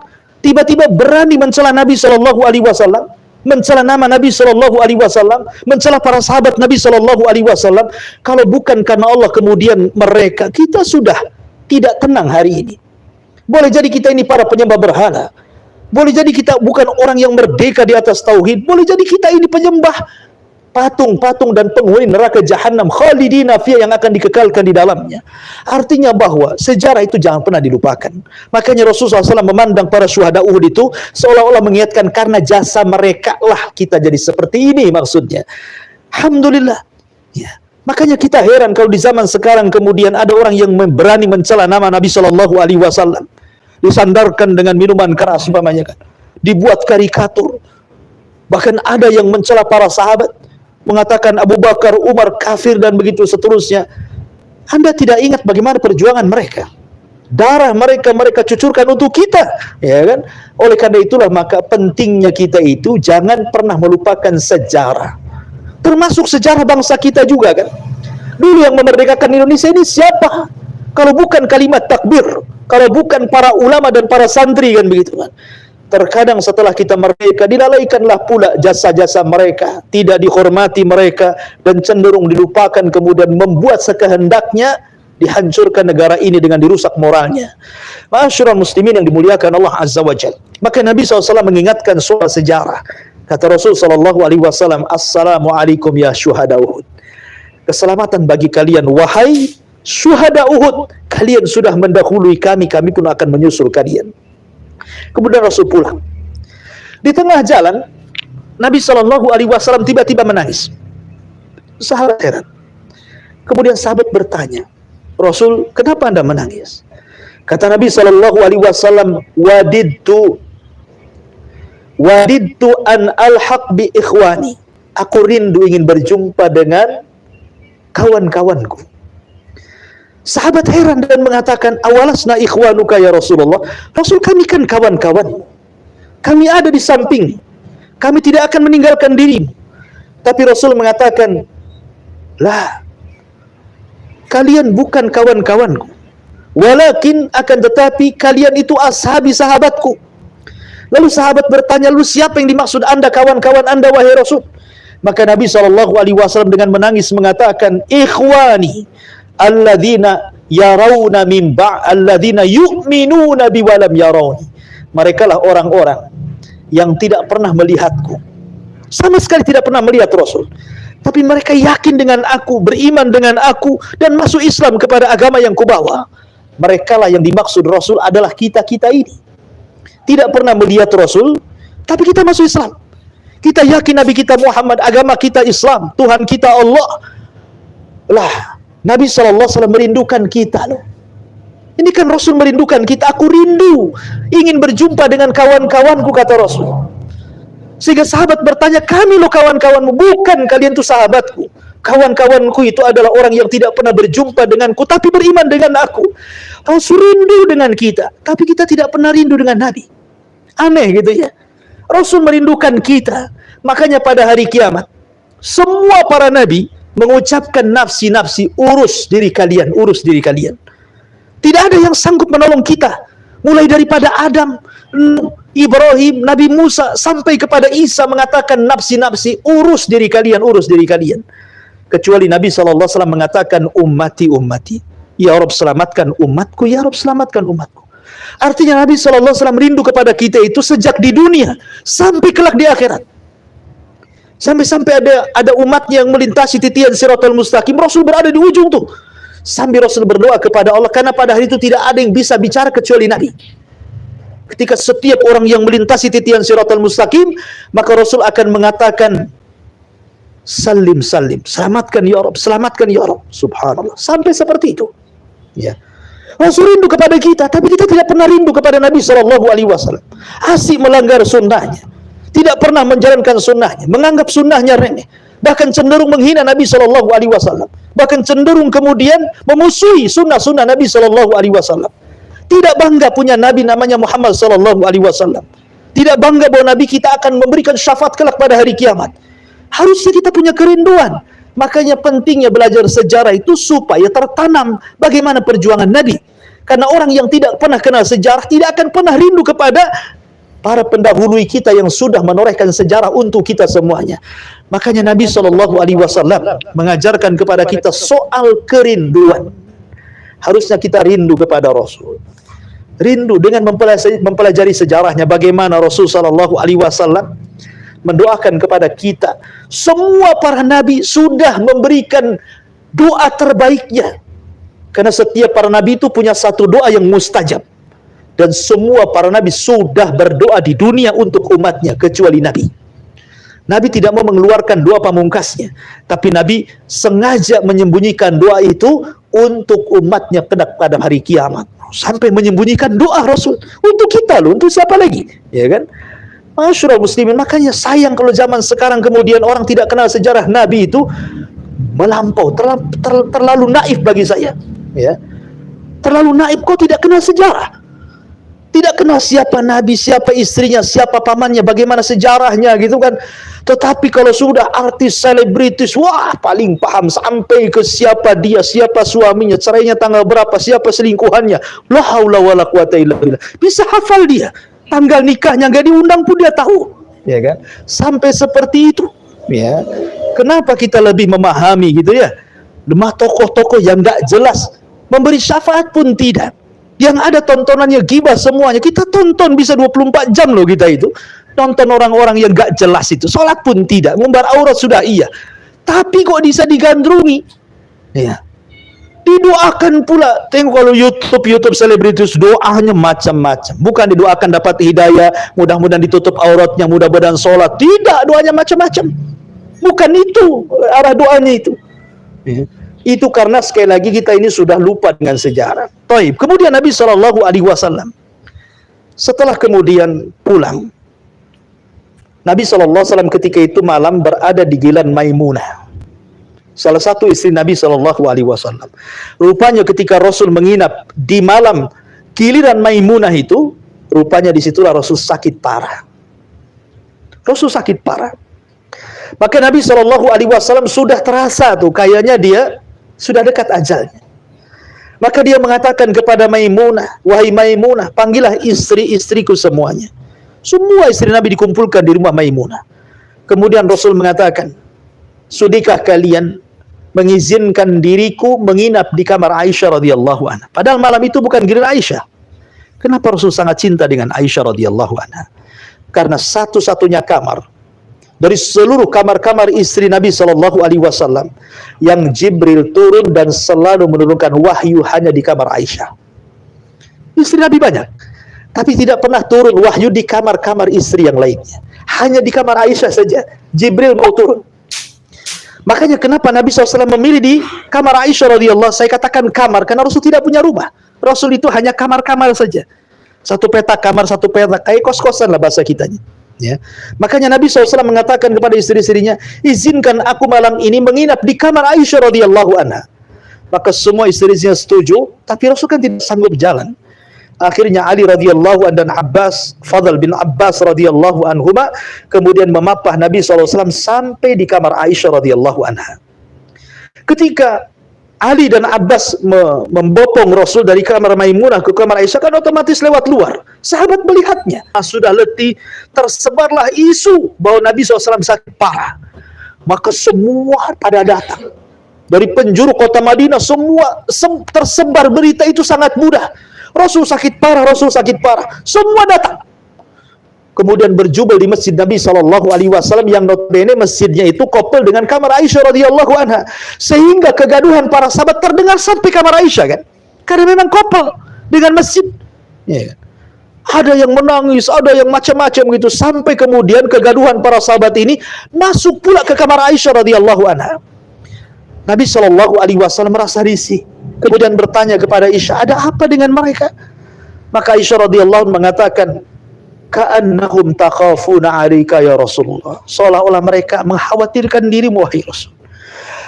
tiba-tiba berani mencela Nabi Shallallahu Alaihi Wasallam, mencela nama Nabi Shallallahu Alaihi Wasallam, mencela para sahabat Nabi Shallallahu Alaihi Wasallam. Kalau bukan karena Allah kemudian mereka, kita sudah tidak tenang hari ini. Boleh jadi kita ini para penyembah berhala, boleh jadi kita bukan orang yang merdeka di atas tauhid, boleh jadi kita ini penyembah patung-patung dan penghuni neraka jahanam khalidina fiyah yang akan dikekalkan di dalamnya. Artinya bahwa sejarah itu jangan pernah dilupakan. Makanya Rasulullah SAW memandang para syuhada Uhud itu seolah-olah mengingatkan karena jasa mereka lah kita jadi seperti ini maksudnya. Alhamdulillah. Ya. Makanya kita heran kalau di zaman sekarang kemudian ada orang yang berani mencela nama Nabi Shallallahu Alaihi Wasallam, disandarkan dengan minuman keras umpamanya kan, dibuat karikatur. Bahkan ada yang mencela para sahabat, mengatakan Abu Bakar, Umar kafir dan begitu seterusnya. Anda tidak ingat bagaimana perjuangan mereka? Darah mereka cucurkan untuk kita, ya kan? Oleh karena itulah maka pentingnya kita itu jangan pernah melupakan sejarah. Termasuk sejarah bangsa kita juga kan. Dulu yang memerdekakan Indonesia ini siapa? Kalau bukan kalimat takbir, kalau bukan para ulama dan para santri kan begitu kan. Terkadang setelah kita merdeka, dilalaikanlah pula jasa-jasa mereka, tidak dihormati mereka, dan cenderung dilupakan, kemudian membuat sekehendaknya dihancurkan negara ini dengan dirusak moralnya. Ma'asyiral muslimin yang dimuliakan Allah Azza wa Jalla. Maka Nabi SAW mengingatkan soal sejarah. Kata Rasul SAW, Assalamualaikum ya syuhada Uhud. Keselamatan bagi kalian, wahai syuhada Uhud. Kalian sudah mendahului kami pun akan menyusul kalian. Kemudian Rasul pulang. Di tengah jalan, Nabi Shallallahu Alaihi Wasallam tiba-tiba menangis. Sahabat heran. Kemudian sahabat bertanya, Rasul, kenapa Anda menangis? Kata Nabi Shallallahu Alaihi Wasallam, wadidtu an alhaq bi ikhwani. Aku rindu ingin berjumpa dengan kawan-kawanku. Sahabat heran dan mengatakan, awalasna ikhwanuka ya Rasulullah. Rasul, kami kan kawan-kawan. Kami ada di samping. Kami tidak akan meninggalkan dirimu. Tapi Rasul mengatakan, lah, kalian bukan kawan-kawanku. Walakin akan tetapi kalian itu ashabi, sahabatku. Lalu sahabat bertanya, lalu siapa yang dimaksud Anda, kawan-kawan Anda wahai Rasul? Maka Nabi SAW dengan menangis mengatakan, ikhwani alladzina yarawna min alladzina yu'minuna bi walam yarawni. Mereka lah orang-orang yang tidak pernah melihatku, sama sekali tidak pernah melihat Rasul, tapi mereka yakin dengan aku, beriman dengan aku, dan masuk Islam kepada agama yang kubawa. Mereka lah yang dimaksud Rasul adalah kita-kita ini. Tidak pernah melihat Rasul, tapi kita masuk Islam. Kita yakin Nabi kita Muhammad, agama kita Islam, Tuhan kita Allah. Lah, Nabi SAW merindukan kita loh. Ini kan Rasul merindukan kita. Aku rindu ingin berjumpa dengan kawan-kawanku, kata Rasul. Sehingga sahabat bertanya, kami loh kawan-kawanmu. Bukan, kalian tuh sahabatku. Kawan-kawanku itu adalah orang yang tidak pernah berjumpa denganku, tapi beriman dengan aku. Rasul rindu dengan kita, tapi kita tidak pernah rindu dengan Nabi. Aneh gitu ya. Rasul merindukan kita. Makanya pada hari kiamat, semua para Nabi mengucapkan nafsi-nafsi, urus diri kalian, urus diri kalian. Tidak ada yang sanggup menolong kita. Mulai daripada Adam, Ibrahim, Nabi Musa, sampai kepada Isa mengatakan nafsi-nafsi, urus diri kalian, urus diri kalian. Kecuali Nabi SAW mengatakan ummati, ummati. Ya Rabb selamatkan umatku, ya Rabb selamatkan umatku. Artinya Nabi SAW rindu kepada kita itu sejak di dunia, sampai kelak di akhirat. Sampai-sampai ada umatnya yang melintasi titian Siratal Mustaqim, Rasul berada di ujung tuh. Sambil Rasul berdoa kepada Allah, karena pada hari itu tidak ada yang bisa bicara kecuali Nabi. Ketika setiap orang yang melintasi titian Siratal Mustaqim, maka Rasul akan mengatakan, salim, salim, selamatkan ya Rabb, selamatkan ya Rabb. Subhanallah, sampai seperti itu. Ya. Rasul rindu kepada kita, tapi kita tidak pernah rindu kepada Nabi SAW. Asik melanggar sunnahnya, tidak pernah menjalankan sunnahnya, menganggap sunnahnya remeh, bahkan cenderung menghina Nabi SAW, bahkan cenderung kemudian memusuhi sunnah-sunnah Nabi SAW. Tidak bangga punya Nabi namanya Muhammad SAW. Tidak bangga bahwa Nabi kita akan memberikan syafaat kelak pada hari kiamat. Harusnya kita punya kerinduan. Makanya pentingnya belajar sejarah itu supaya tertanam bagaimana perjuangan Nabi. Karena orang yang tidak pernah kenal sejarah tidak akan pernah rindu kepada para pendahulu kita yang sudah menorehkan sejarah untuk kita semuanya. Makanya Nabi SAW mengajarkan kepada kita soal kerinduan. Harusnya kita rindu kepada Rasul. Rindu dengan mempelajari sejarahnya, bagaimana Rasul SAW mendoakan kepada kita. Semua para nabi sudah memberikan doa terbaiknya. Karena setiap para nabi itu punya satu doa yang mustajab. Dan semua para nabi sudah berdoa di dunia untuk umatnya, kecuali Nabi. Nabi tidak mau mengeluarkan doa pamungkasnya, tapi Nabi sengaja menyembunyikan doa itu untuk umatnya pada hari kiamat. Sampai menyembunyikan doa Rasul untuk kita loh, untuk siapa lagi? Ya kan? Masyaallah muslimin, makanya sayang kalau zaman sekarang kemudian orang tidak kenal sejarah Nabi itu melampau, terlalu naif bagi saya. Ya, terlalu naif, kok tidak kenal sejarah. Tidak kenal siapa Nabi, siapa istrinya, siapa pamannya, bagaimana sejarahnya gitu kan. Tetapi kalau sudah artis, selebritis, wah paling paham sampai ke siapa dia, siapa suaminya, cerainya tanggal berapa, siapa selingkuhannya. La haula wala quwata illa billah. Bisa hafal dia. Tanggal nikahnya nggak diundang pun dia tahu. Ya kan? Sampai seperti itu. Ya. Kenapa kita lebih memahami gitu ya? Lemah tokoh-tokoh yang nggak jelas, memberi syafaat pun tidak. Yang ada tontonannya gibah semuanya. Kita tonton bisa 24 jam loh kita itu. Nonton orang-orang yang gak jelas itu. Sholat pun tidak. Ngumbar aurat sudah iya. Tapi kok bisa digandrungi? Ya. Didoakan pula. Tengok kalau YouTube selebritis doanya macam-macam. Bukan didoakan dapat hidayah, mudah-mudahan ditutup auratnya, mudah-mudahan sholat. Tidak, doanya macam-macam. Bukan itu arah doanya itu. Ya. Itu karena sekali lagi kita ini sudah lupa dengan sejarah. Taib. Kemudian Nabi SAW setelah kemudian pulang, Nabi SAW ketika itu malam berada di Gilan Maimunah, salah satu istri Nabi SAW. Rupanya ketika Rasul menginap di malam giliran Maimunah itu, rupanya disitulah Rasul sakit parah. Rasul sakit parah. Maka Nabi SAW sudah terasa tuh kayaknya dia sudah dekat ajalnya. Maka dia mengatakan kepada Maimunah, wahai Maimunah, panggillah istri-istriku semuanya. Semua istri Nabi dikumpulkan di rumah Maimunah. Kemudian Rasul mengatakan, sudikah kalian mengizinkan diriku menginap di kamar Aisyah radhiyallahu anha? Padahal malam itu bukan giliran Aisyah. Kenapa Rasul sangat cinta dengan Aisyah radhiyallahu anha? Karena satu-satunya kamar dari seluruh kamar-kamar istri Nabi SAW yang Jibril turun dan selalu menurunkan wahyu hanya di kamar Aisyah. Istri Nabi banyak, tapi tidak pernah turun wahyu di kamar-kamar istri yang lainnya. Hanya di kamar Aisyah saja Jibril mau turun. Makanya kenapa Nabi SAW memilih di kamar Aisyah radhiyallahu. Saya katakan kamar karena Rasul tidak punya rumah. Rasul itu hanya kamar-kamar saja. Satu petak kamar, satu petak, kayak kos-kosan lah bahasa kitanya. Ya. Makanya Nabi SAW mengatakan kepada istri-istrinya, izinkan aku malam ini menginap di kamar Aisyah radhiyallahu anha. Maka semua istri-istrinya setuju, tapi Rasul kan tidak sanggup jalan. Akhirnya Ali radhiyallahu anhu dan Abbas, Fadl bin Abbas radhiyallahu anhuma, kemudian memapah Nabi SAW sampai di kamar Aisyah radhiyallahu anha. Ketika Ali dan Abbas membopong Rasul dari kamar Maimunah ke kamar Aisyah, kan otomatis lewat luar. Sahabat melihatnya. Sudah letih, tersebarlah isu bahwa Nabi SAW sakit parah. Maka semua pada datang. Dari penjuru kota Madinah, semua tersebar berita itu sangat mudah. Rasul sakit parah, Rasul sakit parah. Semua datang. Kemudian berjubel di masjid Nabi SAW yang notabene masjidnya itu kopel dengan kamar Aisyah radhiyallahu anha, sehingga kegaduhan para sahabat terdengar sampai kamar Aisyah kan, karena memang kopel dengan masjid. Ya. Ada yang menangis, ada yang macam-macam gitu, sampai kemudian kegaduhan para sahabat ini masuk pula ke kamar Aisyah radhiyallahu anha. Nabi SAW merasa risih, kemudian bertanya kepada Aisyah, ada apa dengan mereka? Maka Aisyah radhiyallahu anha mengatakan, ka'annahum takhafuna 'alaika ya Rasulullah. Seolah-olah mereka mengkhawatirkan dirimu wahai Rasul.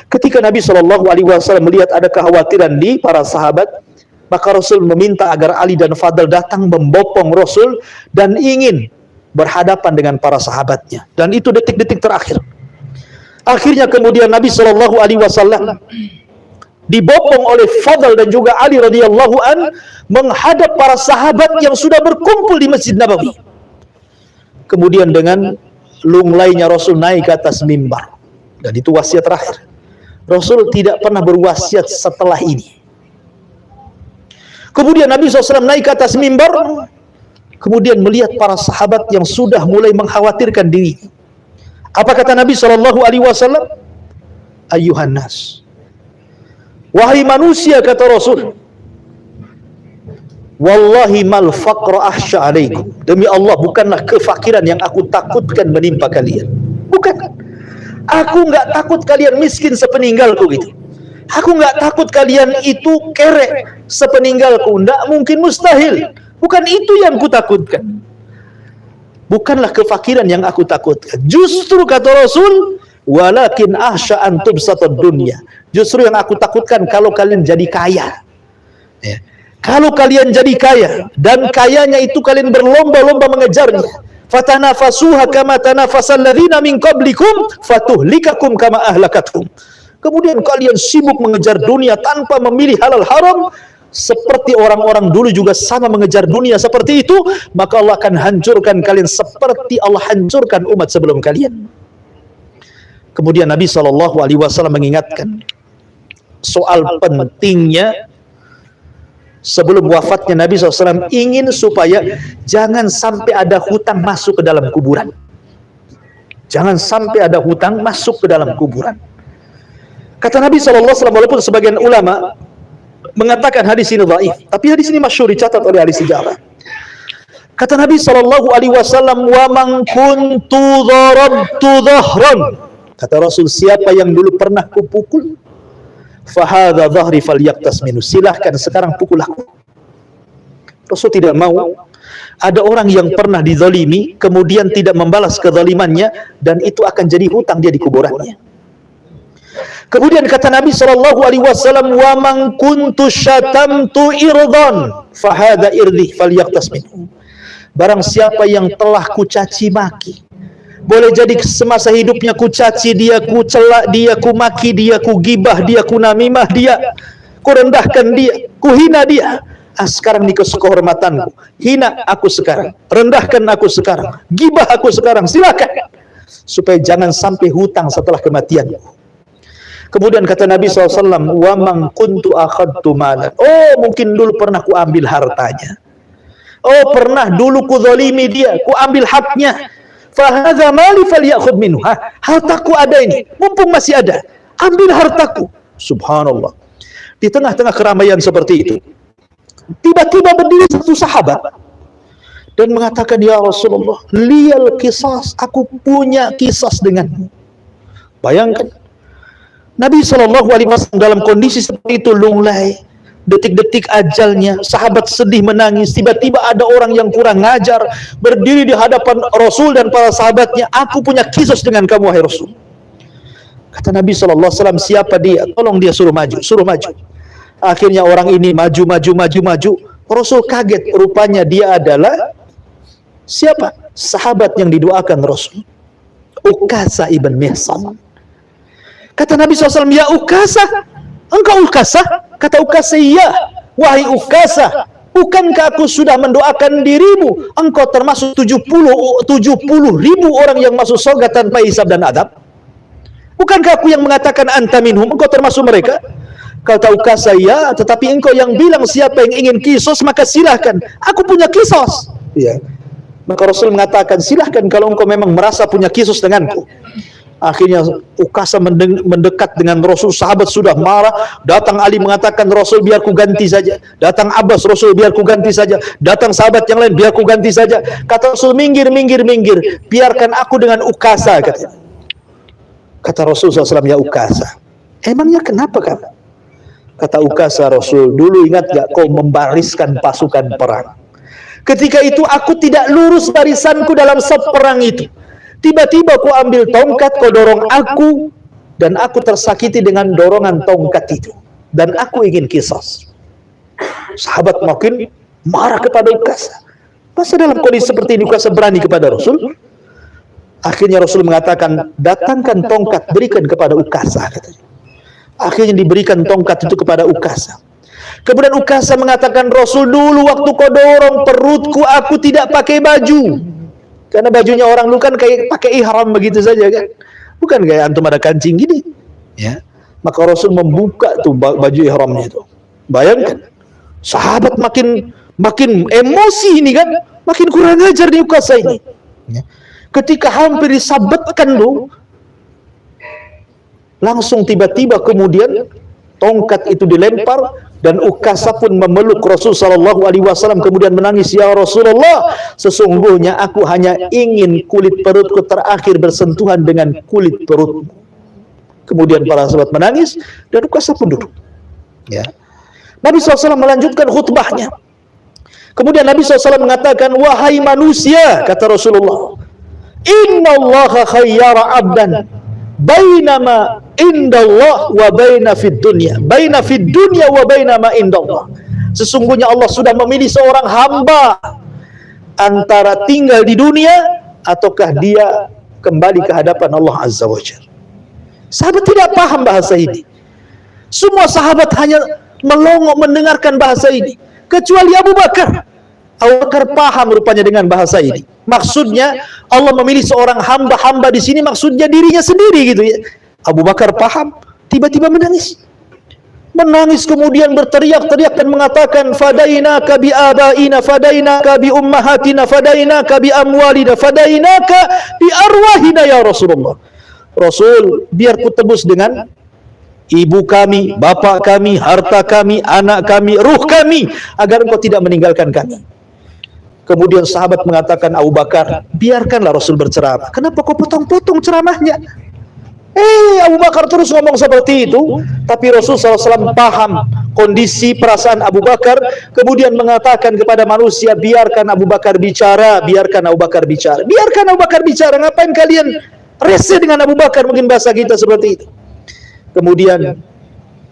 Ketika Nabi SAW melihat ada kekhawatiran di para sahabat, maka Rasul meminta agar Ali dan Fadl datang membopong Rasul dan ingin berhadapan dengan para sahabatnya. Dan itu detik-detik terakhir. Akhirnya kemudian Nabi SAW dibopong oleh Fadl dan juga Ali radhiyallahu an menghadap para sahabat yang sudah berkumpul di Masjid Nabawi. Kemudian dengan lunglainya Rasul naik ke atas mimbar. Dan itu wasiat terakhir. Rasul tidak pernah berwasiat setelah ini. Kemudian Nabi SAW naik ke atas mimbar, kemudian melihat para sahabat yang sudah mulai mengkhawatirkan diri. Apa kata Nabi SAW? Ayyuhan nas, wahai manusia, kata Rasul, wallahi mal faqra ahsya alaikum. Demi Allah, bukanlah kefakiran yang aku takutkan menimpa kalian. Bukan. Aku nggak takut kalian miskin sepeninggalku gitu. Aku nggak takut kalian itu kerek sepeninggalku. Nggak mungkin, mustahil. Bukan itu yang aku takutkan. Bukanlah kefakiran yang aku takutkan. Justru kata Rasul, walakin ahsya antum satad dunya. Justru yang aku takutkan kalau kalian jadi kaya. Ya. Kalau kalian jadi kaya, dan kayanya itu kalian berlomba-lomba mengejarnya. Fatanafasuha kama tanafasal ladzina min qablikum fatuhlikakum kama ahlakatkum. Kemudian kalian sibuk mengejar dunia tanpa memilih halal haram, seperti orang-orang dulu juga sama mengejar dunia seperti itu, maka Allah akan hancurkan kalian seperti Allah hancurkan umat sebelum kalian. Kemudian Nabi SAW mengingatkan soal pentingnya, sebelum wafatnya Nabi SAW ingin supaya jangan sampai ada hutang masuk ke dalam kuburan. Jangan sampai ada hutang masuk ke dalam kuburan. Kata Nabi SAW, walaupun sebagian ulama mengatakan hadis ini dhaif, tapi hadis ini masyhur, dicatat oleh ahli sejarah. Kata Nabi SAW, wa man kuntu darabtu dhahran. Kata Rasul, siapa yang dulu pernah kupukul, fahadha dhahri falyaktas minhu. Silahkan sekarang pukul aku. Rasul tidak mau ada orang yang pernah dizalimi kemudian tidak membalas kezalimannya, dan itu akan jadi hutang dia di kuburannya. Kemudian kata Nabi SAW, wa man kuntu syatamtu irdan fahadha irdi falyaktas minhu. Barang siapa yang telah kucaci maki, boleh jadi semasa hidupnya ku caci dia, ku celak dia, ku maki dia, ku gibah dia, ku namimah dia, ku rendahkan dia, ku hina dia. Sekarang nih kehormatanku, hina aku sekarang, rendahkan aku sekarang, gibah aku sekarang, silakan. Supaya jangan sampai hutang setelah kematianku. Kemudian kata Nabi SAW, wa man kuntu akhadtu malan. Oh, mungkin dulu pernah ku ambil hartanya. Oh, pernah dulu ku zalimi dia, ku ambil haknya. Fahadha mali falyakhud minhu. Hartaku ada ini, mumpung masih ada, ambil hartaku. Subhanallah. Di tengah-tengah keramaian seperti itu, tiba-tiba berdiri satu sahabat dan mengatakan, ya Rasulullah, liyal qisas, aku punya kisas denganmu. Bayangkan, Nabi SAW dalam kondisi seperti itu, lunglai, detik-detik ajalnya, sahabat sedih menangis, tiba-tiba ada orang yang kurang ngajar berdiri di hadapan Rasul dan para sahabatnya. Aku punya kisah dengan kamu, wahai Rasul. Kata Nabi SAW, siapa dia? Tolong dia suruh maju, suruh maju. Akhirnya orang ini maju. Rasul kaget, rupanya dia adalah siapa? Sahabat yang didoakan Rasul, Ukasa ibn Mihsan. Kata Nabi SAW, ya Ukasa, engkau Ukasa? Kata Ukasa, iya. Wahai Ukasa, bukankah aku sudah mendoakan dirimu? Engkau termasuk 70 ribu orang yang masuk surga tanpa hisab dan adab. Bukankah aku yang mengatakan anta minhum? Engkau termasuk mereka? Kata Ukasa, ya. Tetapi engkau yang bilang siapa yang ingin kisos, maka silahkan. Aku punya kisos. Ya. Maka Rasul mengatakan, silahkan kalau engkau memang merasa punya kisos denganku. Akhirnya Ukasa mendekat dengan Rasul, sahabat sudah marah. Datang Ali mengatakan, Rasul biar ku ganti saja. Datang Abbas, Rasul biar ku ganti saja. Datang sahabat yang lain, biar ku ganti saja. Kata Rasul, minggir. Biarkan aku dengan Ukasa. Kata Rasul SAW, ya Ukasa, emangnya kenapa kan? Kata Ukasa, Rasul, dulu ingat gak kau membariskan pasukan perang? Ketika itu aku tidak lurus barisanku dalam saf perang itu. Tiba-tiba ku ambil tongkat, kau dorong aku, dan aku tersakiti dengan dorongan tongkat itu. Dan aku ingin kisas. Sahabat makin marah kepada Ukasa. Masa dalam kondisi seperti ini Ukasa berani kepada Rasul? Akhirnya Rasul mengatakan, datangkan tongkat, berikan kepada Ukasa. Akhirnya diberikan tongkat itu kepada Ukasa. Kemudian Ukasa mengatakan, Rasul, dulu waktu kau dorong perutku, aku tidak pakai baju. Karena bajunya orang dulu kan kayak pakai ihram begitu saja kan. Bukan kayak antum ada kancing gini. Ya. Maka Rasul membuka tuh baju ihramnya itu. Bayangkan. Sahabat makin emosi ini kan. Makin kurang ajar di Ukasa ini. Ya. Ketika hampir disabetkan tuh, langsung tiba-tiba kemudian tongkat itu dilempar dan Ukasa pun memeluk Rasul sallallahu alaihi wasallam kemudian menangis, "Ya Rasulullah, sesungguhnya aku hanya ingin kulit perutku terakhir bersentuhan dengan kulit perutmu." Kemudian para sahabat menangis dan Ukasa pun duduk. Ya. Nabi SAW melanjutkan khutbahnya. Kemudian Nabi SAW mengatakan, "Wahai manusia," kata Rasulullah, "Innallaha khayyara abdan bainama indallah wa baina fid dunya wa baina ma indallah." Sesungguhnya Allah sudah memilih seorang hamba antara tinggal di dunia ataukah dia kembali ke hadapan Allah Azza wa Jalla. Sahabat tidak paham bahasa ini. Semua sahabat hanya melongo mendengarkan bahasa ini kecuali Abu Bakar. Abu Bakar paham rupanya dengan bahasa ini. Maksudnya Allah memilih seorang hamba di sini maksudnya dirinya sendiri gitu ya. Abu Bakar paham, tiba-tiba menangis. Menangis kemudian berteriak-teriak dan mengatakan, "Fadainaka bi abaina, fadainaka bi ummahatina, fadainaka bi amwalina, fadainaka bi arwahina ya Rasulullah." Rasul, biar ku tebus dengan ibu kami, bapak kami, harta kami, anak kami, ruh kami, agar engkau tidak meninggalkan kami. Kemudian sahabat mengatakan, "Abu Bakar, biarkanlah Rasul berceramah. Kenapa kau potong-potong ceramahnya?" Abu Bakar terus ngomong seperti itu. Tapi Rasul SAW paham kondisi perasaan Abu Bakar. Kemudian mengatakan kepada manusia, "Biarkan Abu Bakar bicara, biarkan Abu Bakar bicara. Biarkan Abu Bakar bicara, ngapain kalian rese dengan Abu Bakar?" Mungkin bahasa kita seperti itu. Kemudian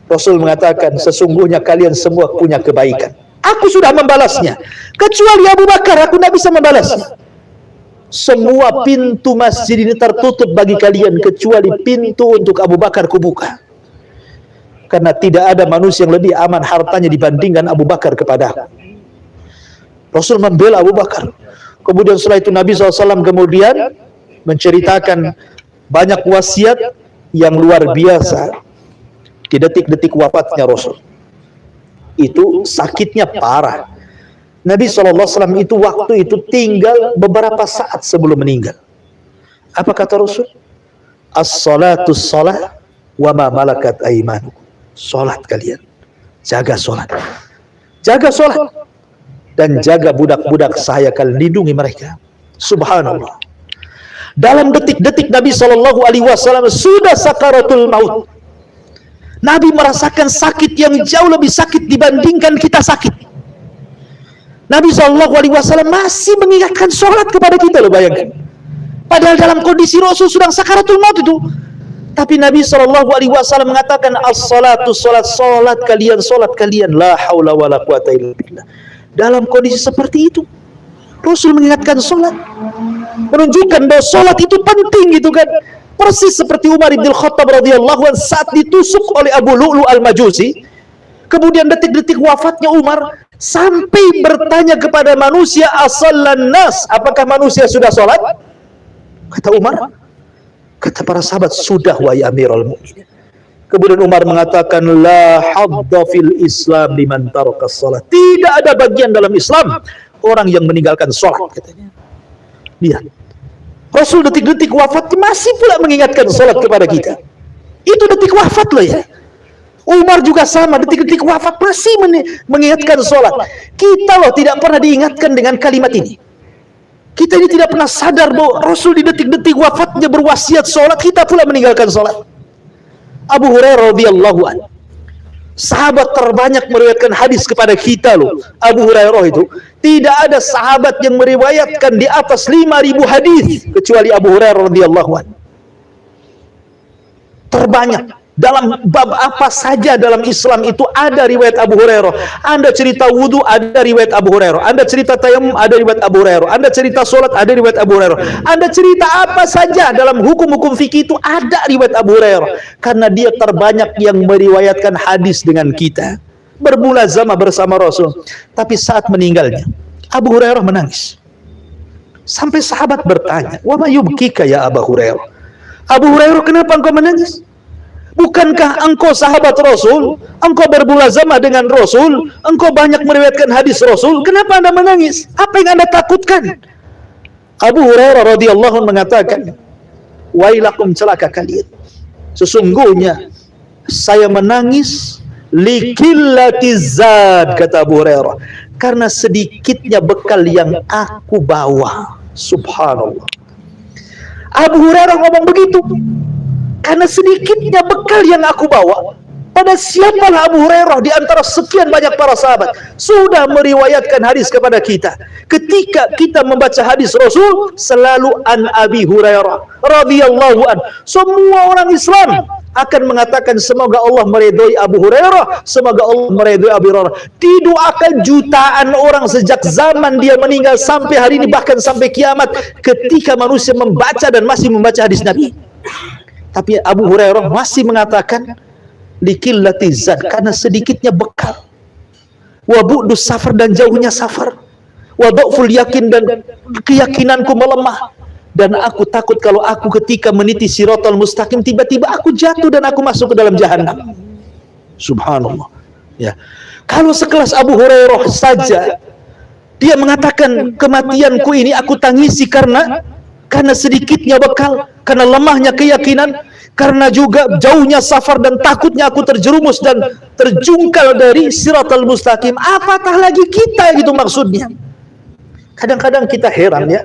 Rasul mengatakan, "Sesungguhnya kalian semua punya kebaikan. Aku sudah membalasnya. Kecuali Abu Bakar, aku tidak bisa membalasnya. Semua pintu masjid ini tertutup bagi kalian, kecuali pintu untuk Abu Bakar kubuka. Karena tidak ada manusia yang lebih aman hartanya dibandingkan Abu Bakar kepadaku." Rasul membela Abu Bakar. Kemudian setelah itu Nabi SAW kemudian menceritakan banyak wasiat yang luar biasa di detik-detik wafatnya Rasul. Itu sakitnya parah. Nabi SAW itu waktu itu tinggal beberapa saat sebelum meninggal. Apa kata Rasul? "As-salatu salat wa ma malakat aimanukum." Salat kalian, jaga salat. Jaga salat dan jaga budak-budak saya, kalian lindungi mereka. Subhanallah. Dalam detik-detik Nabi SAW sudah sakaratul maut. Nabi merasakan sakit yang jauh lebih sakit dibandingkan kita sakit. Nabi SAW masih mengingatkan sholat kepada kita loh, bayangkan. Padahal dalam kondisi Rasul sedang sakaratul maut itu. Tapi Nabi SAW mengatakan, "As-salatu salat kalian, la haula wa la quwata illa billah." Dalam kondisi seperti itu, Rasul mengingatkan sholat, menunjukkan bahwa sholat itu penting gitu kan. Persis seperti Umar bin Khattab radhiyallahu anhu saat ditusuk oleh Abu Lu'lu al-Majusi. Kemudian detik-detik wafatnya Umar sampai bertanya kepada manusia, "Asallan nas?" Apakah manusia sudah sholat? Kata Umar, kata para sahabat, "Sudah wahai Amirul Mukminin." Kemudian Umar mengatakan, "La hadda fil Islam liman taraka shalah." Tidak ada bagian dalam Islam orang yang meninggalkan sholat, katanya. Lihat, Rasul detik-detik wafatnya masih pula mengingatkan sholat kepada kita. Itu detik wafat loh ya. Umar juga sama, detik-detik wafat masih mengingatkan sholat. Kita loh tidak pernah diingatkan dengan kalimat ini. Kita ini tidak pernah sadar bahwa Rasul di detik-detik wafatnya berwasiat sholat, kita pula meninggalkan sholat. Abu Hurairah radhiyallahu anhu, sahabat terbanyak meriwayatkan hadis kepada kita loh. Abu Hurairah itu tidak ada sahabat yang meriwayatkan di atas 5.000 hadis kecuali Abu Hurairah radhiyallahu anhu. Terbanyak. Dalam bab apa saja dalam Islam itu ada riwayat Abu Hurairah. Anda cerita wudu, ada riwayat Abu Hurairah. Anda cerita tayamum, ada riwayat Abu Hurairah. Anda cerita sholat, ada riwayat Abu Hurairah. Anda cerita apa saja dalam hukum-hukum fikih itu ada riwayat Abu Hurairah. Karena dia terbanyak yang meriwayatkan hadis dengan kita, bermulazamah bersama Rasul. Tapi saat meninggalnya, Abu Hurairah menangis. Sampai sahabat bertanya, "Wa ma yubkika ya Abu Hurairah?" Abu Hurairah, kenapa engkau menangis? Bukankah engkau sahabat Rasul? Engkau bermulazamah dengan Rasul? Engkau banyak meriwayatkan hadis Rasul? Kenapa Anda menangis? Apa yang Anda takutkan? Abu Hurairah radhiyallahu anhu mengatakan, "Wailakum, celaka kalian. Sesungguhnya saya menangis likillatiz zad," kata Abu Hurairah, "karena sedikitnya bekal yang aku bawa." Subhanallah. Abu Hurairah ngomong begitu, karena sedikitnya bekal yang aku bawa. Pada siapalah Abu Hurairah di antara sekian banyak para sahabat sudah meriwayatkan hadis kepada kita. Ketika kita membaca hadis Rasul, selalu an Abi Hurairah radhiyallahu an. Semua orang Islam akan mengatakan semoga Allah meridhoi Abu Hurairah, semoga Allah meridhoi Abu Hurairah. Didoakan jutaan orang sejak zaman dia meninggal sampai hari ini, bahkan sampai kiamat, ketika manusia membaca dan masih membaca hadis Nabi. Tapi Abu Hurairah masih mengatakan likillati zad, karena sedikitnya bekal. Wa bu'dus safar, dan jauhnya safar. Wa dha'ful yakin, dan keyakinanku melemah. Dan aku takut kalau aku ketika meniti siratal mustaqim tiba-tiba aku jatuh dan aku masuk ke dalam jahanam. Subhanallah. Ya. Kalau sekelas Abu Hurairah saja dia mengatakan kematianku ini aku tangisi karena sedikitnya bekal, karena lemahnya keyakinan, karena juga jauhnya safar dan takutnya aku terjerumus dan terjungkal dari siratal mustaqim. Apatah lagi kita, gitu maksudnya. Kadang-kadang kita heran ya.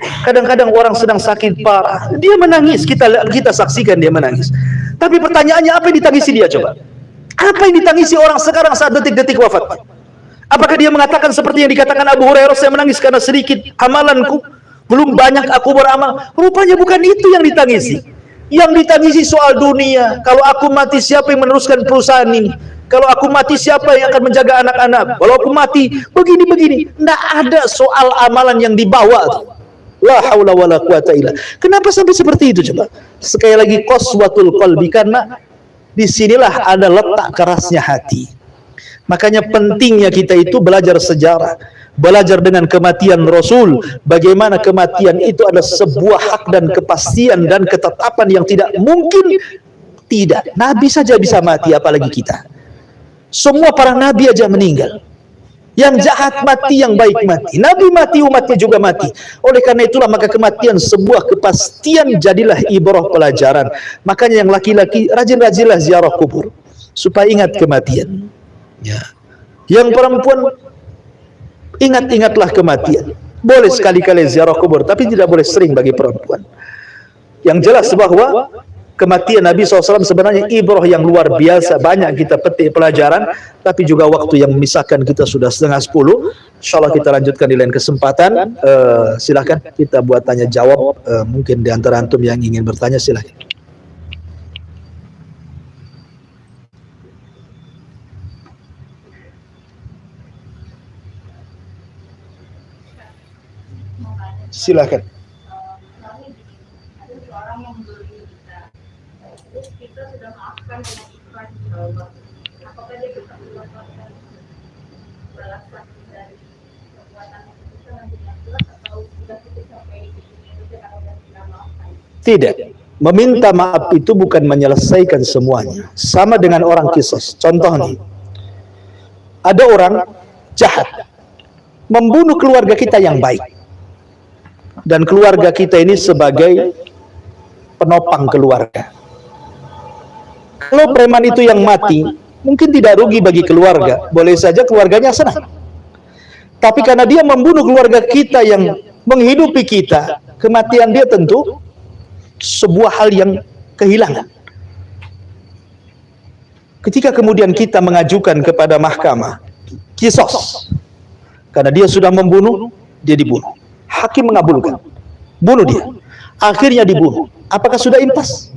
Kadang-kadang orang sedang sakit parah, dia menangis, kita saksikan dia menangis. Tapi pertanyaannya, apa yang ditangisi dia coba? Apa yang ditangisi orang sekarang saat detik-detik wafat? Apakah dia mengatakan seperti yang dikatakan Abu Hurairah, saya menangis karena sedikit amalanku, belum banyak aku beramal? Rupanya bukan itu yang ditangisi. Yang ditangisi soal dunia. Kalau aku mati, siapa yang meneruskan perusahaan ini? Kalau aku mati, siapa yang akan menjaga anak-anak? Kalau aku mati, begini-begini. Tidak ada soal amalan yang dibawa. La haula wala quwata illa. Kenapa sampai seperti itu coba? Sekali lagi, qaswatul qalbi, karena disinilah ada letak kerasnya hati. Makanya pentingnya kita itu belajar sejarah, belajar dengan kematian Rasul, bagaimana kematian itu adalah sebuah hak dan kepastian dan ketetapan yang tidak mungkin tidak. Nabi saja bisa mati, apalagi kita. Semua para nabi aja meninggal. Yang jahat mati, yang baik mati. Nabi mati, umatnya juga mati. Oleh karena itulah maka kematian sebuah kepastian, jadilah ibrah, pelajaran. Makanya yang laki-laki rajin-rajinlah ziarah kubur supaya ingat kematian. Ya. Yang perempuan ingat-ingatlah kematian. Boleh sekali-kali ziarah kubur, tapi tidak boleh sering bagi perempuan. Yang jelas bahwa kematian Nabi SAW sebenarnya ibrah yang luar biasa. Banyak kita petik pelajaran, tapi juga waktu yang memisahkan kita sudah 9:30. Insya Allah kita lanjutkan di lain kesempatan. Silahkan kita buat tanya jawab. Mungkin di antara antum yang ingin bertanya, silahkan. Silakan. Tidak. Meminta maaf itu bukan menyelesaikan semuanya. Sama dengan orang kisos. Contoh nih. Ada orang jahat membunuh keluarga kita yang baik. Dan keluarga kita ini sebagai penopang keluarga. Kalau preman itu yang mati, mungkin tidak rugi bagi keluarga. Boleh saja keluarganya senang. Tapi karena dia membunuh keluarga kita yang menghidupi kita, kematian dia tentu sebuah hal yang kehilangan. Ketika kemudian kita mengajukan kepada mahkamah kisos, karena dia sudah membunuh, dia dibunuh. Hakim mengabulkan, bunuh dia. Akhirnya dibunuh. Apakah sudah impas?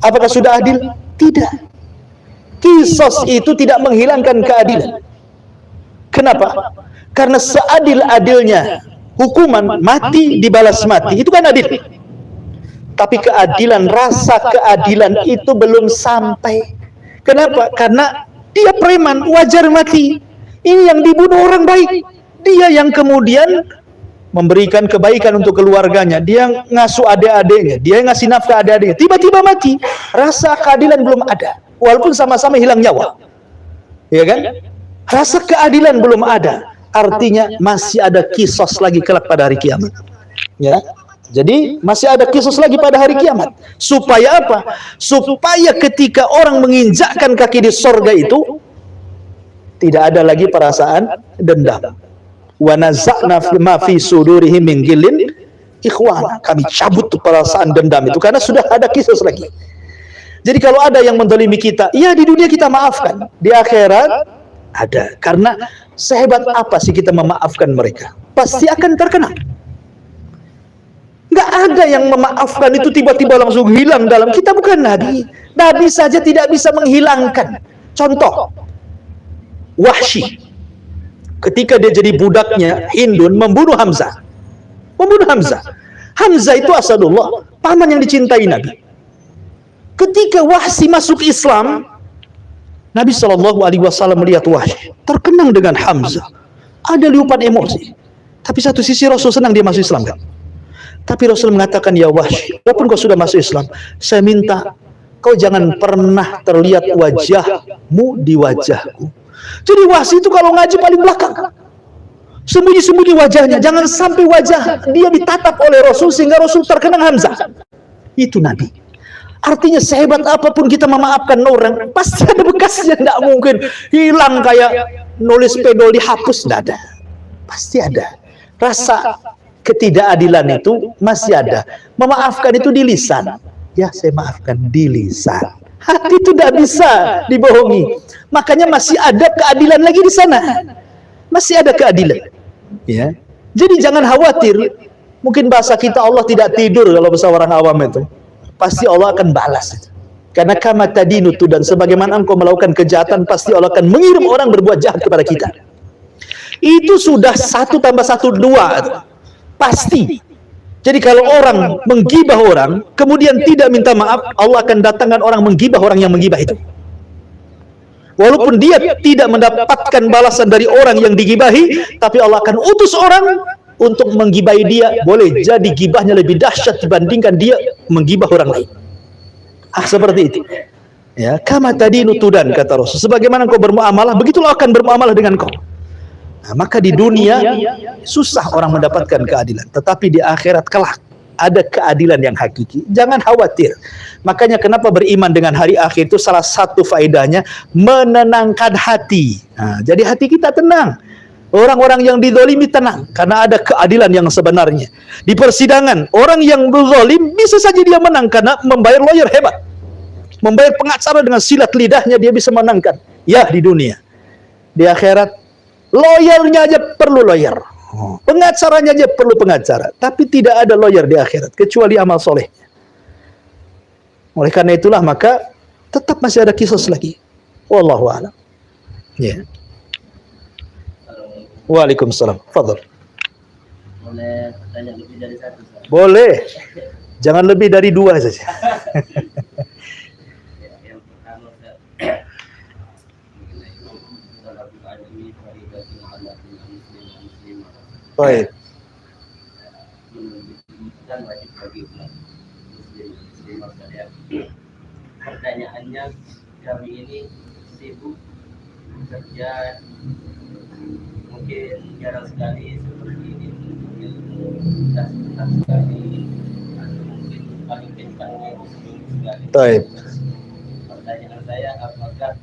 Apakah sudah adil? Tidak. Kisos itu tidak menghilangkan keadilan. Kenapa? Karena seadil-adilnya hukuman mati dibalas mati, itu kan adil. Tapi keadilan, rasa keadilan itu belum sampai. Kenapa? Karena dia preman, wajar mati. Ini yang dibunuh orang baik. Dia yang kemudian memberikan kebaikan untuk keluarganya, dia ngasuh adik-adiknya, dia ngasih nafkah adik-adiknya, tiba-tiba mati, rasa keadilan belum ada, walaupun sama-sama hilang nyawa, ya kan? Rasa keadilan belum ada, artinya masih ada kisos lagi kelak pada hari kiamat, ya. Jadi masih ada kisos lagi pada hari kiamat. Supaya apa? Supaya ketika orang menginjakkan kaki di sorga itu, tidak ada lagi perasaan dendam. Wa naza'na ma fi sudurihim min ghillin ikhwan. Kami cabut perasaan dendam itu karena sudah ada kisos lagi. Jadi kalau ada yang mendolimi kita, ya di dunia kita maafkan, di akhirat ada. Karena sehebat apa sih kita memaafkan mereka, pasti akan terkena. Nggak ada yang memaafkan itu tiba-tiba langsung hilang dalam. Kita bukan nabi. Nabi saja tidak bisa menghilangkan. Contoh, Wahsy ketika dia jadi budaknya Hindun membunuh Hamzah. Hamzah itu Asadullah, paman yang dicintai Nabi. Ketika Wahsy masuk Islam, Nabi SAW melihat Wahsy terkenang dengan Hamzah, ada liupan emosi. Tapi satu sisi Rasul senang dia masuk Islam, kan? Tapi Rasul mengatakan, ya Wahsy, walaupun kau sudah masuk Islam, saya minta kau jangan pernah terlihat wajahmu di wajahku. Jadi Wahsy itu kalau ngaji paling belakang, sembunyi-sembunyi wajahnya, jangan sampai wajah dia ditatap oleh Rasul sehingga Rasul terkenang Hamzah. Itu Nabi. Artinya sehebat apapun kita memaafkan orang, pasti ada bekasnya, tidak mungkin hilang kayak nulis pedol dihapus, tidak ada. Pasti ada. Rasa ketidakadilan itu masih ada. Memaafkan itu di lisan. Ya, saya maafkan di lisan. Hati itu tidak bisa dibohongi. Makanya masih ada keadilan lagi di sana. Masih ada keadilan. Ya. Jadi jangan khawatir. Mungkin bahasa kita Allah tidak tidur kalau bahasa orang awam itu. Pasti Allah akan balas itu. Karena kama tadinu tu, dan sebagaimana engkau melakukan kejahatan, pasti Allah akan mengirim orang berbuat jahat kepada kita. Itu sudah 1 + 1 2. Pasti. Jadi kalau orang menggibah orang, kemudian tidak minta maaf, Allah akan datangkan orang menggibah orang yang menggibah itu. Walaupun dia tidak mendapatkan balasan dari orang yang digibahi, tapi Allah akan utus orang untuk menggibahi dia. Boleh jadi gibahnya lebih dahsyat dibandingkan dia menggibah orang lain. Seperti itu. Ya, kama tadinu tudan, kata Rasul. Sebagaimana kau bermuamalah, begitulah akan bermuamalah dengan kau. Nah, maka di dunia susah orang mendapatkan keadilan, tetapi di akhirat kelak ada keadilan yang hakiki. Jangan khawatir. Makanya kenapa beriman dengan hari akhir itu salah satu faedahnya menenangkan hati. Nah, jadi hati kita tenang. Orang-orang yang dizalimi tenang karena ada keadilan yang sebenarnya. Di persidangan orang yang berzalim bisa saja dia menang karena membayar lawyer hebat, membayar pengacara dengan silat lidahnya dia bisa menangkan. Ya di dunia. Di akhirat lawyernya aja perlu lawyer, pengacaranya aja perlu pengacara, tapi tidak ada lawyer di akhirat kecuali amal soleh. Oleh karena itulah maka tetap masih ada kisos lagi. Wallahu a'lam. Ya. Waalaikumsalam. Fadhal. Boleh tanya lebih dari satu? Boleh. Jangan lebih dari 2 saja. Yang pertama, Baik. Dan wajib bagi umat muslimah sekalian. Pertanyaannya, kami ini sibuk bekerja, mungkin jarang sekali seperti ini, mungkin sudah sekali, atau mungkin paling kencangnya seminggu sekali. Baik. Pertanyaan saya, apakah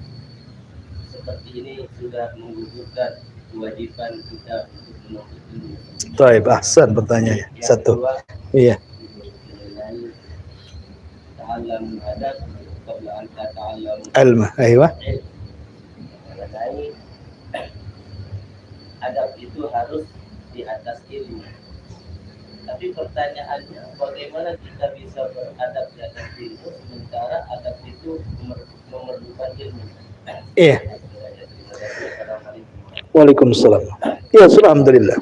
seperti ini sudah menggugurkan kewajiban kita untuk menuntut ilmu? Baik, ahsan pertanyaannya. Satu. Iya. Mengenai ta'allam adab qabla an tata'allam Ilmu. Aywa. Mengenai adab itu harus di atas ilmu. Tapi pertanyaannya, bagaimana kita bisa beradab di atas ilmu sementara adab itu memerlukan ilmu? Iya. Waalaikumsalam. Ya, alhamdulillah.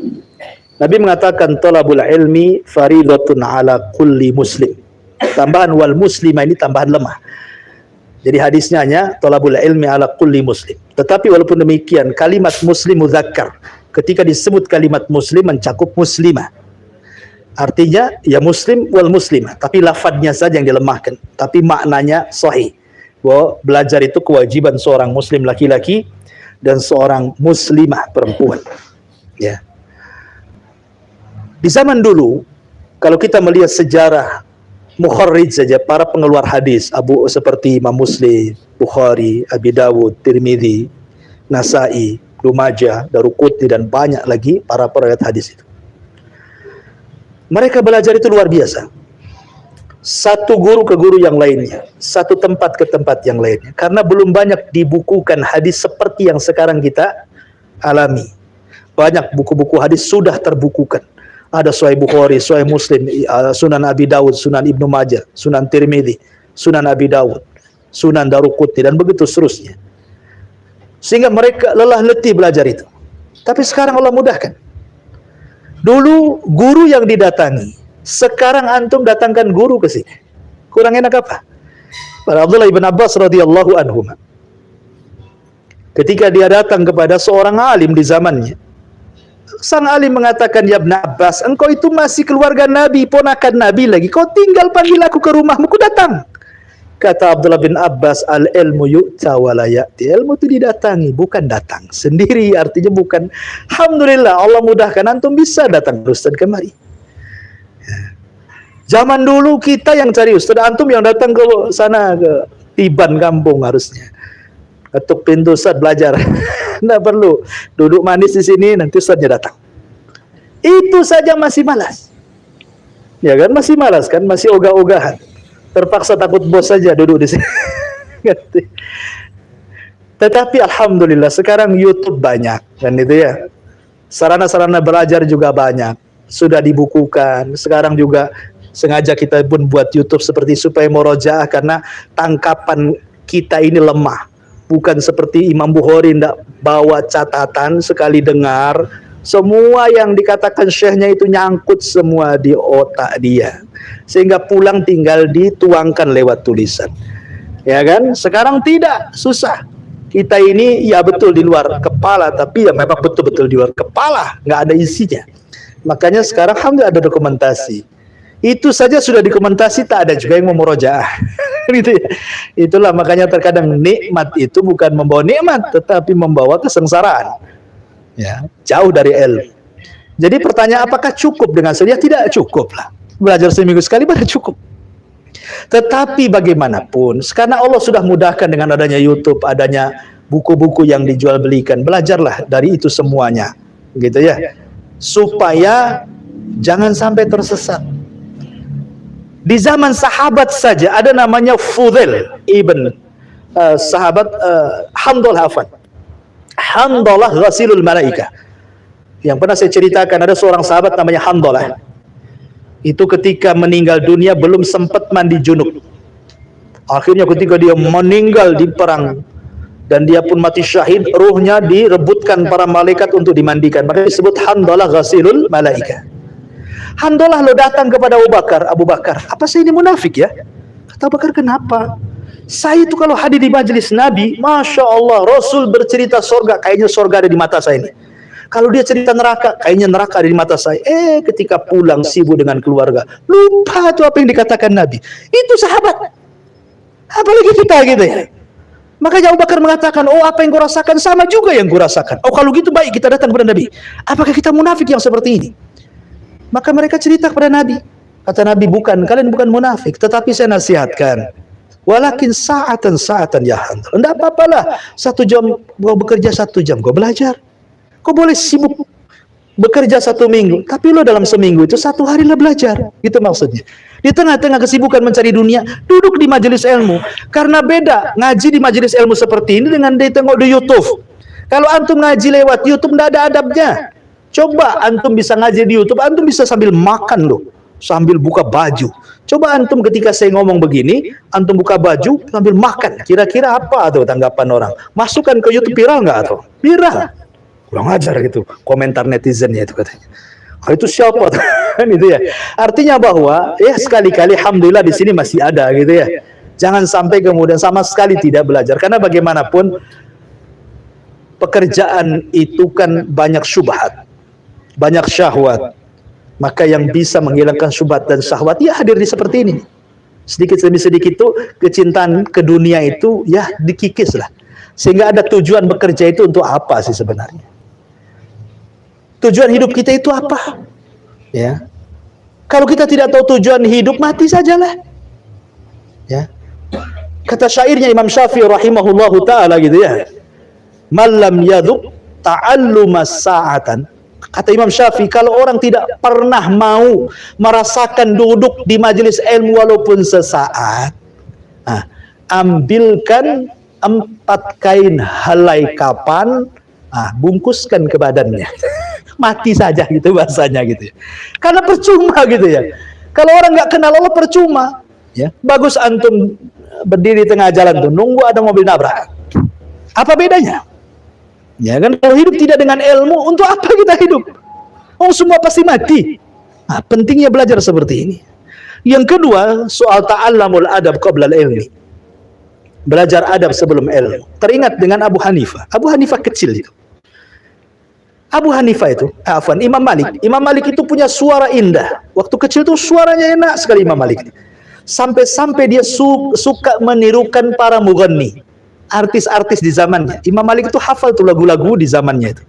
Nabi mengatakan talabul ilmi faridatun ala kulli muslim. Tambahan wal muslima ini tambahan lemah. Jadi hadisnya hanya talabul ilmi ala kulli muslim. Tetapi walaupun demikian kalimat muslim mudzakkar, ketika disebut kalimat muslim mencakup muslimah. Artinya ya muslim wal muslimah, tapi lafadznya saja yang dilemahkan, tapi maknanya sahih. Bahwa belajar itu kewajiban seorang muslim laki-laki dan seorang muslimah perempuan. Ya. Di zaman dulu, kalau kita melihat sejarah mukharrij saja, para pengeluar hadis seperti Imam Muslim, Bukhari, Abi Dawud, Tirmidzi, Nasai, Ibnu Majah, Daruqutni, dan banyak lagi para perawi hadis itu. Mereka belajar itu luar biasa. Satu guru ke guru yang lainnya, satu tempat ke tempat yang lainnya. Karena belum banyak dibukukan hadis seperti yang sekarang kita alami. Banyak buku-buku hadis sudah terbukukan. Ada Sahih Bukhari, Sahih Muslim, Sunan Abi Dawud, Sunan Ibnu Majah, Sunan Tirmidzi, Sunan Abi Dawud, Sunan Daruqutni, dan begitu seterusnya. Sehingga mereka lelah letih belajar itu. Tapi sekarang Allah mudahkan. Dulu guru yang didatangi, sekarang antum datangkan guru ke sini. Kurang enak apa? Pada Abdullah ibn Abbas radhiyallahu anhu, ketika dia datang kepada seorang alim di zamannya, sang alim mengatakan, "Ya Ibn Abbas, engkau itu masih keluarga Nabi, ponakan Nabi lagi. Kau tinggal panggil aku ke rumahmu, ku datang." Kata Abdullah bin Abbas, "Al-ilmu yu'ta wa la ya'ti." Ilmu itu didatangi, bukan datang sendiri. Artinya bukan. Alhamdulillah Allah mudahkan, antum bisa datang terus dan kemari. Zaman dulu kita yang cari ustaz, antum yang datang ke sana, ke Tiban kampung harusnya. Ketuk pintu, ustaz belajar. Nggak perlu. Duduk manis di sini, nanti ustaznya datang. Itu saja masih malas. Ya kan, masih malas kan, masih ogah-ogahan. Terpaksa takut bos saja duduk di sini. Tetapi alhamdulillah sekarang YouTube banyak kan itu ya. Sarana-sarana belajar juga banyak. Sudah dibukukan. Sekarang juga sengaja kita pun buat YouTube seperti supaya murojaah, karena tangkapan kita ini lemah. Bukan seperti Imam Bukhari ndak bawa catatan, sekali dengar semua yang dikatakan syekhnya itu nyangkut semua di otak dia, sehingga pulang tinggal dituangkan lewat tulisan. Ya kan? Sekarang tidak, susah. Kita ini ya betul di luar kepala, tapi ya memang betul-betul di luar kepala, nggak ada isinya. Makanya sekarang alhamdulillah ada dokumentasi. Itu saja sudah dokumentasi, tak ada juga yang mau murojaah. Gitu ya. Itulah makanya terkadang nikmat itu bukan membawa nikmat, tetapi membawa kesengsaraan. Ya, jauh dari ilmu. Jadi pertanyaan apakah cukup dengan sedia? Tidak cukup lah. Belajar seminggu sekali pada cukup. Tetapi bagaimanapun, karena Allah sudah mudahkan dengan adanya YouTube, adanya buku-buku yang dijual belikan, belajarlah dari itu semuanya, gitu ya, supaya jangan sampai tersesat. Di zaman sahabat saja ada namanya Fudail ibn sahabat Handalah Handalah ghasilul malaika. Yang pernah saya ceritakan, ada seorang sahabat namanya Handalah. Itu ketika meninggal dunia belum sempat mandi junub. Akhirnya ketika dia meninggal di perang dan dia pun mati syahid, ruhnya direbutkan para malaikat untuk dimandikan. Maka disebut Handalah ghasilul malaika. Handalah lo datang kepada Abu Bakar, apa saya ini munafik ya? Kata Abu Bakar, kenapa? Saya itu kalau hadir di majelis Nabi, Masya Allah, Rasul bercerita sorga, kayaknya sorga ada di mata saya ini. Kalau dia cerita neraka, kayaknya neraka ada di mata saya. Ketika pulang sibuk dengan keluarga, lupa tuh apa yang dikatakan Nabi. Itu sahabat. Apalagi kita gitu ya. Makanya Abu Bakar mengatakan, oh apa yang kau rasakan sama juga yang kau rasakan. Oh kalau gitu baik kita datang kepada Nabi. Apakah kita munafik yang seperti ini? Maka mereka cerita kepada Nabi. Kata Nabi, bukan, kalian bukan munafik, tetapi saya nasihatkan. Walakin sa'atan ya Handalah. Enggak apa-apalah, 1 jam kau bekerja, 1 jam kau belajar. Kau boleh sibuk bekerja 1 minggu, tapi lo dalam seminggu itu 1 hari lo belajar. Gitu maksudnya. Di tengah-tengah kesibukan mencari dunia, duduk di majelis ilmu. Karena beda ngaji di majelis ilmu seperti ini dengan ditengok di YouTube. Kalau antum ngaji lewat YouTube enggak ada adabnya. Coba antum bisa ngaji di YouTube, antum bisa sambil makan loh, sambil buka baju. Coba antum ketika saya ngomong begini, antum buka baju sambil makan. Kira-kira apa tuh tanggapan orang? Masukkan ke YouTube, viral nggak tuh? Viral. Kurang ajar gitu komentar netizennya itu katanya. Oh, itu siapa? Kan itu ya. Artinya bahwa ya sekali-kali alhamdulillah di sini masih ada gitu ya. Jangan sampai kemudian sama sekali tidak belajar, karena bagaimanapun pekerjaan itu kan banyak syubhat, banyak syahwat. Maka yang bisa menghilangkan syubhat dan syahwat ya hadir di seperti ini. Sedikit demi sedikit itu kecintaan ke dunia itu ya dikikis lah. Sehingga ada tujuan bekerja itu untuk apa sih sebenarnya? Tujuan hidup kita itu apa? Ya. Kalau kita tidak tahu tujuan hidup, mati sajalah. Ya. Kata syairnya Imam Syafi'i rahimahullahu taala gitu ya. Malam yaduk ta'allumas sa'atan. Kata Imam Syafi'i, kalau orang tidak pernah mau merasakan duduk di majelis ilmu walaupun sesaat, ambilkan 4 kain helai kapan, bungkuskan ke badannya. Mati saja gitu bahasanya gitu ya. Karena percuma gitu ya. Kalau orang nggak kenal Allah percuma. Ya, bagus antum berdiri di tengah jalan tuh nunggu ada mobil nabrak. Apa bedanya? Ya kan, kalau hidup tidak dengan ilmu, untuk apa kita hidup? Oh, semua pasti mati. Nah, pentingnya belajar seperti ini. Yang kedua, soal ta'allamul adab qabla ilmi. Belajar adab sebelum ilmu. Teringat dengan Abu Hanifah. Abu Hanifah kecil itu. Abu Hanifah itu, Imam Malik. Imam Malik itu punya suara indah. Waktu kecil itu suaranya enak sekali Imam Malik. Sampai-sampai dia suka menirukan para mughanni. Artis-artis di zamannya. Imam Malik itu hafal tuh lagu-lagu di zamannya itu.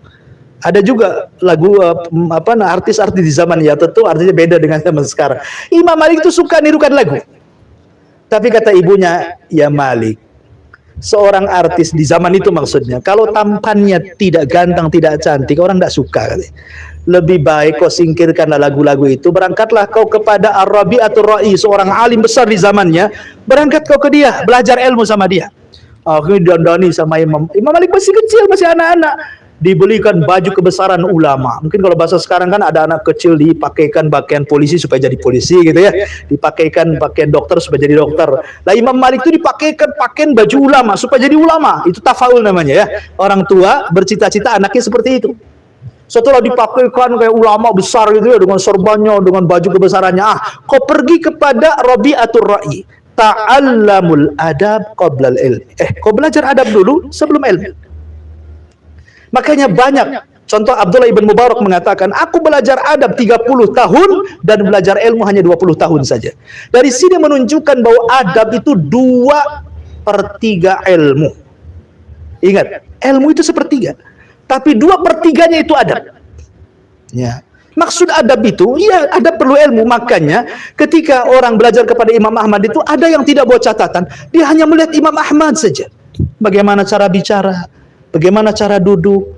Ada juga lagu artis-artis di zamannya, tentu artinya beda dengan zaman sekarang. Imam Malik itu suka nirukan lagu. Tapi kata ibunya, ya Malik, seorang artis di zaman itu maksudnya, kalau tampannya tidak ganteng, tidak cantik, orang tidak suka. Lebih baik kau singkirkanlah lagu-lagu itu, berangkatlah kau kepada Ar-Rabi'atul Ra'i, seorang alim besar di zamannya, berangkat kau ke dia, belajar ilmu sama dia. Akhirnya dandani sama Imam Malik masih kecil, masih anak-anak. Dibelikan baju kebesaran ulama. Mungkin kalau bahasa sekarang kan ada anak kecil dipakaikan pakaian polisi supaya jadi polisi gitu ya. Dipakaikan pakaian dokter supaya jadi dokter. Lah Imam Malik itu dipakaikan pakaian baju ulama supaya jadi ulama. Itu tafaul namanya ya. Orang tua bercita-cita anaknya seperti itu. Setelah dipakaikan kayak ulama besar gitu ya, dengan sorbannya, dengan baju kebesarannya. Kau pergi kepada Rabi'atul Ra'i. Ta'allamul adab qoblal ilmi. Kau belajar adab dulu sebelum ilmu. Makanya banyak contoh Abdullah ibn Mubarak mengatakan, aku belajar adab 30 tahun dan belajar ilmu hanya 20 tahun saja. Dari sini menunjukkan bahwa adab itu 2/3 ilmu. Ingat, ilmu itu 1/3, tapi 2/3-nya itu adab. Ya. Maksud adab itu, ya adab perlu ilmu. Makanya ketika orang belajar kepada Imam Ahmad itu, ada yang tidak bawa catatan, dia hanya melihat Imam Ahmad saja. Bagaimana cara bicara, bagaimana cara duduk,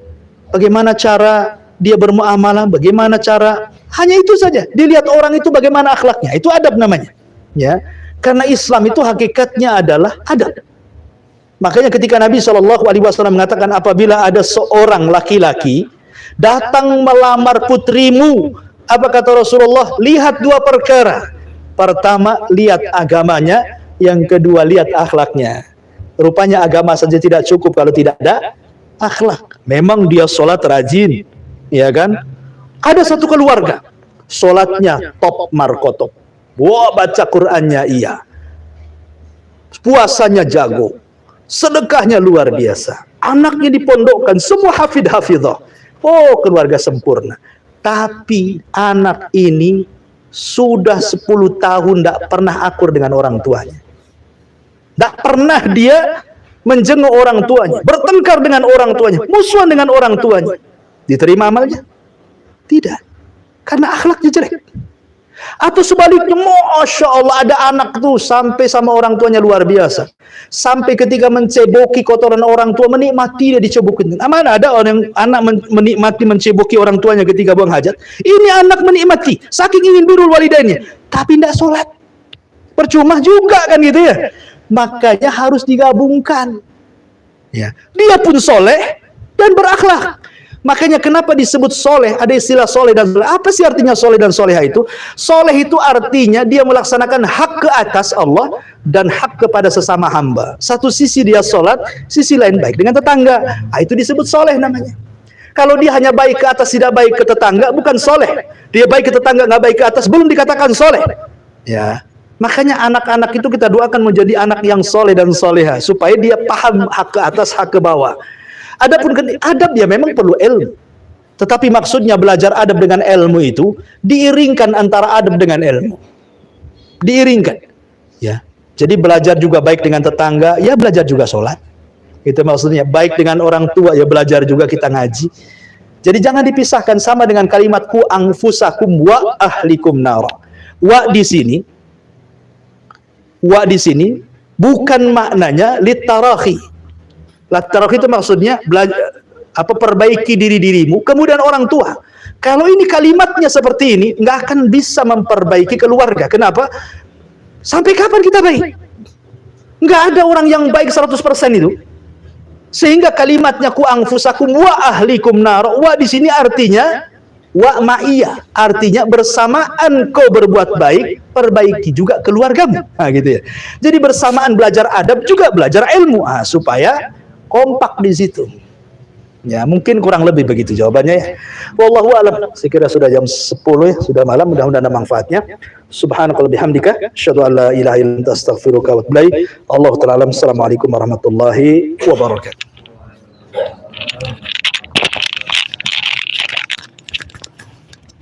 bagaimana cara dia bermuamalah, bagaimana cara, hanya itu saja. Dilihat orang itu bagaimana akhlaknya, itu adab namanya. Ya, karena Islam itu hakikatnya adalah adab. Makanya ketika Nabi SAW mengatakan, apabila ada seorang laki-laki datang melamar putrimu, apa kata Rasulullah? Lihat 2 perkara. Pertama, lihat agamanya. Yang kedua, lihat akhlaknya. Rupanya agama saja tidak cukup kalau tidak ada akhlak. Memang dia sholat rajin, ya kan? Ada satu keluarga, sholatnya top markotop. Wah, baca Qur'annya iya. Puasanya jago. Sedekahnya luar biasa. Anaknya dipondokkan, semua hafidh-hafidhah. Oh, keluarga sempurna. Tapi anak ini sudah 10 tahun tidak pernah akur dengan orang tuanya. Tidak pernah dia menjenguk orang tuanya, bertengkar dengan orang tuanya, musuhan dengan orang tuanya. Diterima amalnya? Tidak. Karena akhlaknya jelek. Atau sebaliknya, Masya Allah, ada anak tuh sampai sama orang tuanya luar biasa. Sampai ketika menceboki kotoran orang tua, menikmati dia dicebokin. Mana ada orang yang anak menikmati menceboki orang tuanya ketika buang hajat? Ini anak menikmati, saking ingin birrul walidainnya, tapi tidak sholat. Percuma juga kan gitu ya. Makanya harus digabungkan. Ya, dia pun soleh dan berakhlak. Makanya kenapa disebut soleh? Ada istilah soleh dan soleh. Apa sih artinya soleh dan soleha itu? Soleh itu artinya dia melaksanakan hak ke atas Allah dan hak kepada sesama hamba. Satu sisi dia sholat, sisi lain baik dengan tetangga. Nah, itu disebut soleh namanya. Kalau dia hanya baik ke atas, tidak baik ke tetangga, bukan soleh. Dia baik ke tetangga, nggak baik ke atas, belum dikatakan soleh. Ya. Makanya anak-anak itu kita doakan menjadi anak yang soleh dan soleha, supaya dia paham hak ke atas, hak ke bawah. Adapun adab ya memang perlu ilmu. Tetapi maksudnya belajar adab dengan ilmu itu diiringkan antara adab dengan ilmu. Diiringkan. Ya. Jadi belajar juga baik dengan tetangga, ya belajar juga sholat. Itu maksudnya. Baik dengan orang tua, ya belajar juga kita ngaji. Jadi jangan dipisahkan sama dengan kalimat ku anfusakum wa ahlikum nar. Wa di sini bukan maknanya litarahi. Litarahi itu maksudnya belajar perbaiki dirimu, kemudian orang tua. Kalau ini kalimatnya seperti ini, nggak akan bisa memperbaiki keluarga. Kenapa? Sampai kapan kita baik? Nggak ada orang yang baik 100% itu. Sehingga kalimatnya ku anfusakum wa ahlikum nar. Wa di sini artinya wa ma'iyah, artinya bersamaan kau berbuat baik, perbaiki juga keluargamu. Nah, gitu ya. Jadi bersamaan belajar adab juga belajar ilmu, supaya kompak di situ. Ya, mungkin kurang lebih begitu jawabannya ya. Wallahu a'lam. Sekira sudah jam 10 ya, sudah malam, mudah-mudahan ada manfaatnya. Subhanakallahumma bihamdika, asyhadu an la ilaha illa anta astaghfiruka wa atubu ilaik. Allahu ta'ala alam. Assalamualaikum warahmatullahi wabarakatuh.